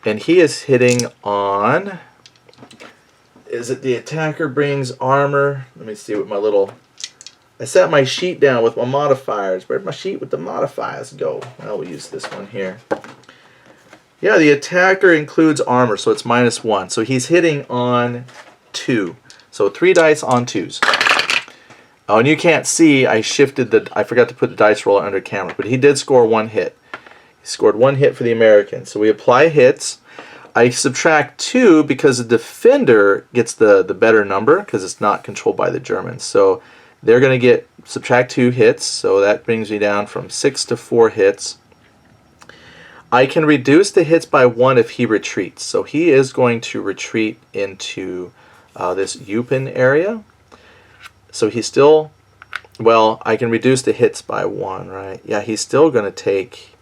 Speaker 1: And he is hitting on... Is it the attacker brings armor? Let me see what my little... I set my sheet down with my modifiers. Where'd my sheet with the modifiers go? Well, we'll use this one here. Yeah, the attacker includes armor, so it's -1. So he's hitting on 2. So 3 dice on 2s. Oh, and you can't see, I forgot to put the dice roller under camera, but he did score 1 hit. He scored 1 hit for the American. So we apply hits. I subtract 2 because the defender gets the better number because it's not controlled by the Germans. So they're going to get subtract 2 hits, so that brings me down from 6 to 4 hits. I can reduce the hits by 1 if he retreats. So he is going to retreat into this Eupen area. So he's still, well, I can reduce the hits by 1, right? Yeah, he's still going to take,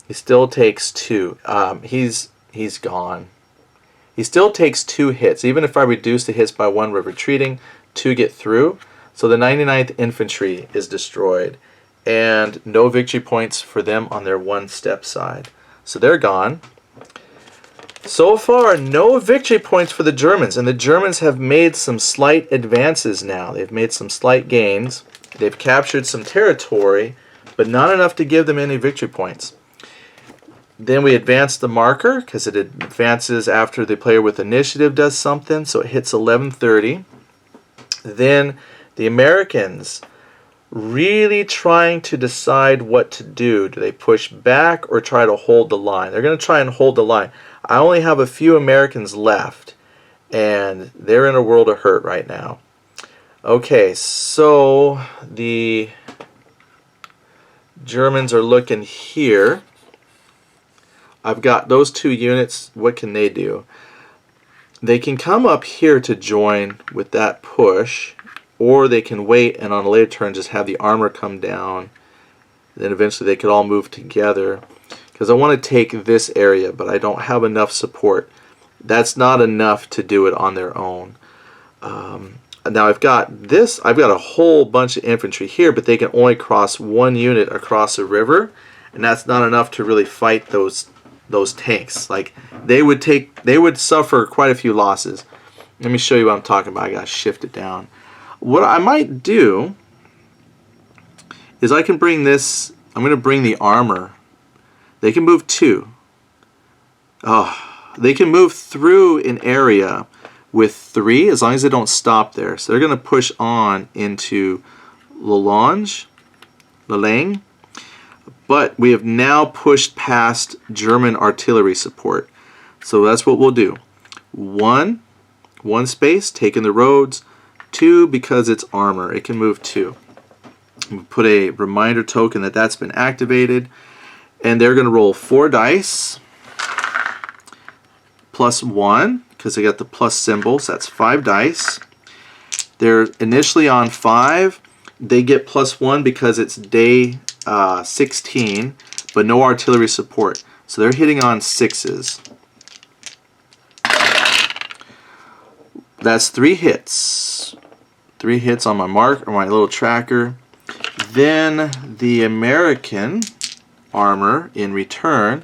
Speaker 1: he still takes 2. He's gone. He still takes 2 hits. Even if I reduce the hits by 1, we're retreating to get through. So the 99th Infantry is destroyed. And no victory points for them on their one-step side. So they're gone. So far, no victory points for the Germans. And the Germans have made some slight advances now. They've made some slight gains. They've captured some territory, but not enough to give them any victory points. Then we advance the marker because it advances after the player with initiative does something. So it hits 1130. Then the Americans really trying to decide what to do. Do they push back or try to hold the line? They're going to try and hold the line. I only have a few Americans left, and they're in a world of hurt right now. Okay, so the Germans are looking here. I've got those 2 units. What can they do? They can come up here to join with that push, or they can wait and on a later turn just have the armor come down. Then eventually they could all move together. Because I want to take this area, but I don't have enough support. That's not enough to do it on their own. Now I've got this. I've got a whole bunch of infantry here, but they can only cross 1 unit across a river, and that's not enough to really fight those tanks. Like they would suffer quite a few losses. Let me show you what I'm talking about. I gotta shift it down. What I might do is I can bring this, I'm going to bring the armor. They can move 2. They can move through an area with 3 as long as they don't stop there. So they're going to push on into Lalange, but we have now pushed past German artillery support. So that's what we'll do. 1 space, taking the roads. 2 because it's armor. It can move 2. We'll put a reminder token that that's been activated. And they're going to roll 4 dice. Plus 1 because they got the plus symbol. So that's 5 dice. They're initially on 5. They get plus 1 because it's day 16. But no artillery support. So they're hitting on 6s. That's 3 hits. 3 hits on my mark or my little tracker. Then the American armor in return.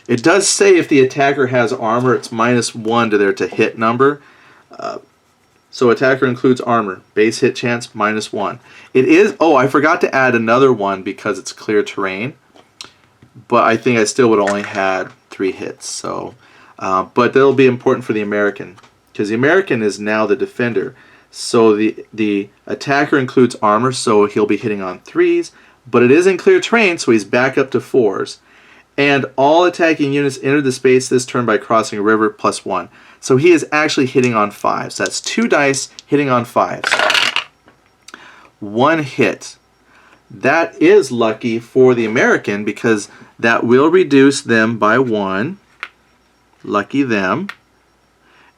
Speaker 1: It does say if the attacker has armor, it's -1 to their to hit number. So attacker includes armor. Base hit chance -1. It is. Oh, I forgot to add another one because it's clear terrain. But I think I still would only had 3 hits. So, but that'll be important for the American. Because the American is now the defender. So the attacker includes armor, so he'll be hitting on 3s. But it is in clear terrain, so he's back up to 4s. And all attacking units enter the space this turn by crossing a river +1. So he is actually hitting on 5s. That's 2 dice hitting on 5s. 1 hit. That is lucky for the American because that will reduce them by 1. Lucky them.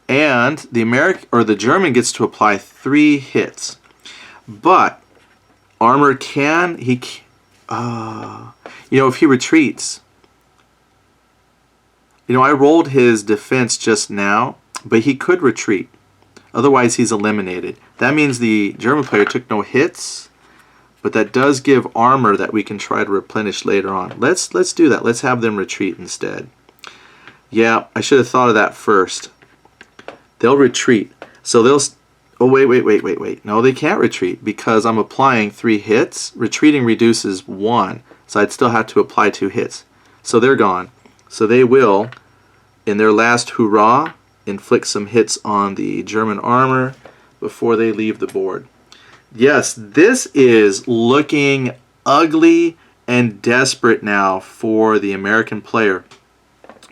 Speaker 1: And the German gets to apply 3 hits. But armor can if he retreats. I rolled his defense just now, but he could retreat. Otherwise, he's eliminated. That means the German player took no hits, but that does give armor that we can try to replenish later on. Let's do that. Let's have them retreat instead. Yeah, I should have thought of that first. They'll retreat. So they'll... Oh, wait. No, they can't retreat because I'm applying 3 hits. Retreating reduces 1, so I'd still have to apply 2 hits. So they're gone. So they will, in their last hurrah, inflict some hits on the German armor before they leave the board. Yes, this is looking ugly and desperate now for the American player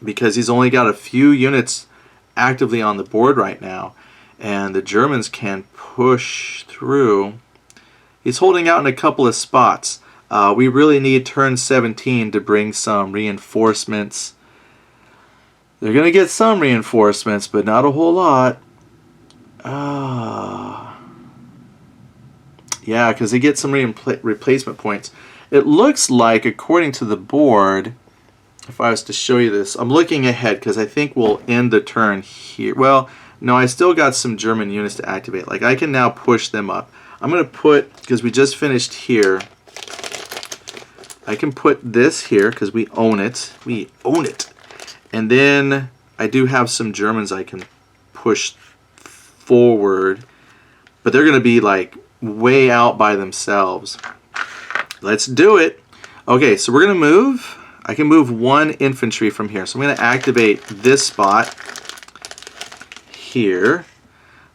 Speaker 1: because he's only got a few units actively on the board right now, and the Germans can push through. He's holding out in a couple of spots. We really need turn 17 to bring some reinforcements. They're going to get some reinforcements, but not a whole lot. Yeah, because they get some replacement points. It looks like, according to the board, if I was to show you this, I'm looking ahead because I think we'll end the turn here. Well, no, I still got some German units to activate. Like, I can now push them up. I'm going to put, because we just finished here, I can put this here because we own it. We own it. And then I do have some Germans I can push forward, but they're going to be like way out by themselves. Let's do it. Okay, so we're going to move. I can move one infantry from here. So I'm going to activate this spot here.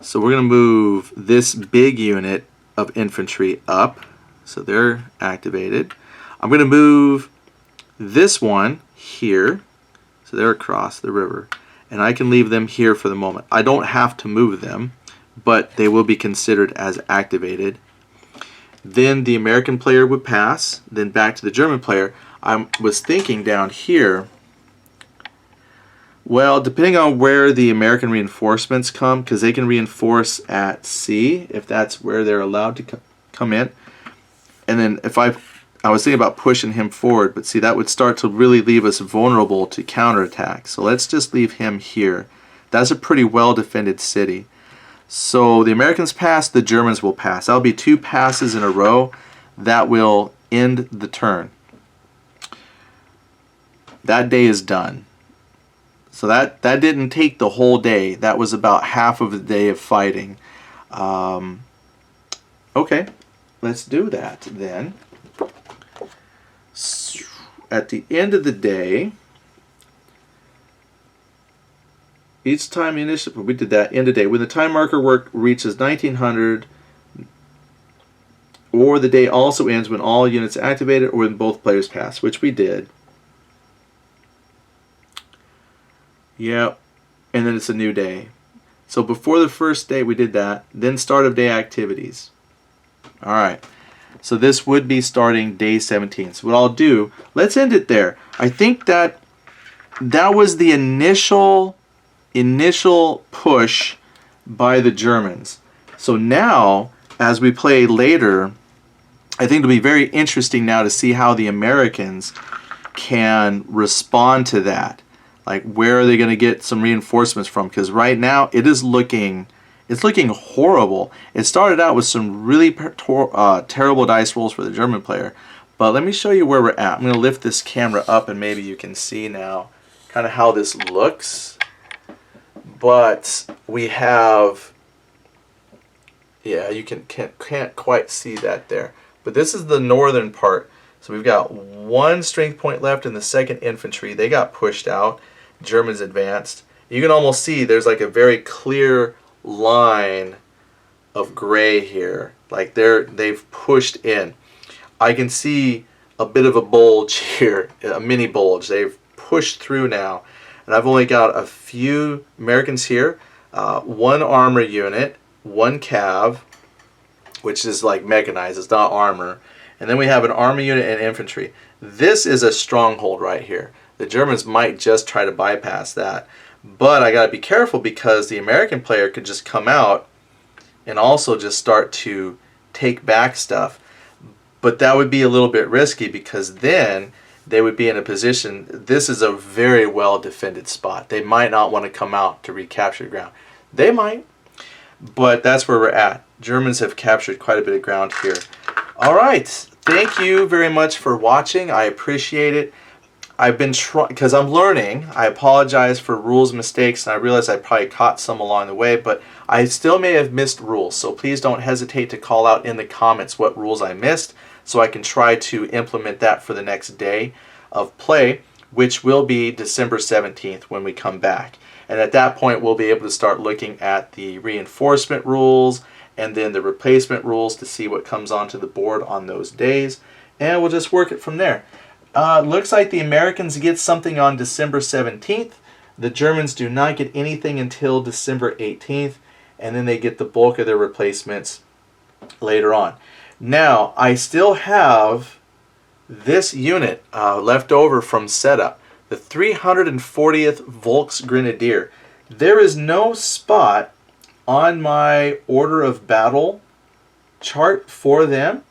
Speaker 1: So we're going to move this big unit of infantry up. So they're activated. I'm going to move this one here. So they're across the river. And I can leave them here for the moment. I don't have to move them, but they will be considered as activated. Then the American player would pass. Then back to the German player. I was thinking down here, well, depending on where the American reinforcements come, because they can reinforce at C, if that's where they're allowed to come in. And then if I was thinking about pushing him forward, but see, that would start to really leave us vulnerable to counterattack. So let's just leave him here. That's a pretty well-defended city. So the Americans pass, the Germans will pass. That'll be 2 passes in a row. That will end the turn. That day is done. So that didn't take the whole day. That was about half of the day of fighting. Okay, let's do that then. At the end of the day, each time initially, we did that, end of day. When the time marker work reaches 1900, or the day also ends when all units activated or when both players pass, which we did. Yep, and then it's a new day. So before the first day we did that, then start of day activities. Alright, so this would be starting day 17. So what I'll do, let's end it there. I think that was the initial push by the Germans. So now, as we play later, I think it'll be very interesting now to see how the Americans can respond to that. Like, where are they going to get some reinforcements from? Because right now it is looking horrible. It started out with some really terrible dice rolls for the German player. But let me show you where we're at. I'm going to lift this camera up and maybe you can see now kind of how this looks. But we have, yeah, you can't quite see that there. But this is the northern part. So we've got 1 strength point left in the 2nd Infantry. They got pushed out. Germans advanced. You can almost see there's like a very clear line of gray here. Like they've pushed in. I can see a bit of a bulge here, a mini bulge. They've pushed through now. And I've only got a few Americans here. 1 armor unit, 1 cav, which is like mechanized, it's not armor. And then we have an army unit and infantry. This is a stronghold right here. The Germans might just try to bypass that. But I got to be careful because the American player could just come out and also just start to take back stuff. But that would be a little bit risky because then they would be in a position, this is a very well defended spot. They might not want to come out to recapture ground. They might, but that's where we're at. Germans have captured quite a bit of ground here. All right, thank you very much for watching. I appreciate it. I've been trying, because I'm learning. I apologize for rules mistakes, and I realize I probably caught some along the way, but I still may have missed rules. So please don't hesitate to call out in the comments what rules I missed so I can try to implement that for the next day of play, which will be December 17th when we come back. And at that point, we'll be able to start looking at the reinforcement rules and then the replacement rules to see what comes onto the board on those days. and we'll just work it from there. Looks like the Americans get something on December 17th. The Germans do not get anything until December 18th, and then they get the bulk of their replacements later on. Now, I still have this unit left over from setup, the 340th Volksgrenadier. There is no spot on my order of battle chart for them.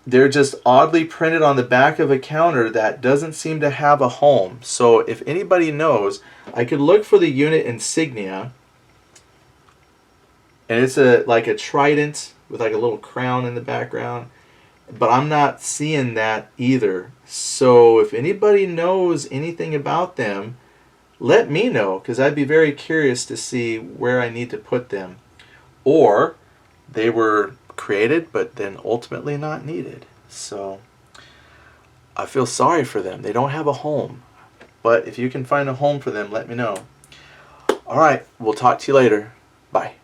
Speaker 1: They're just oddly printed on the back of a counter that doesn't seem to have a home. So if anybody knows, I could look for the unit insignia, and it's like a trident with like a little crown in the background, but I'm not seeing that either. So if anybody knows anything about them, let me know, because I'd be very curious to see where I need to put them. Or they were created but then ultimately not needed. So I feel sorry for them. They don't have a home. But if you can find a home for them, let me know. Alright, we'll talk to you later. Bye.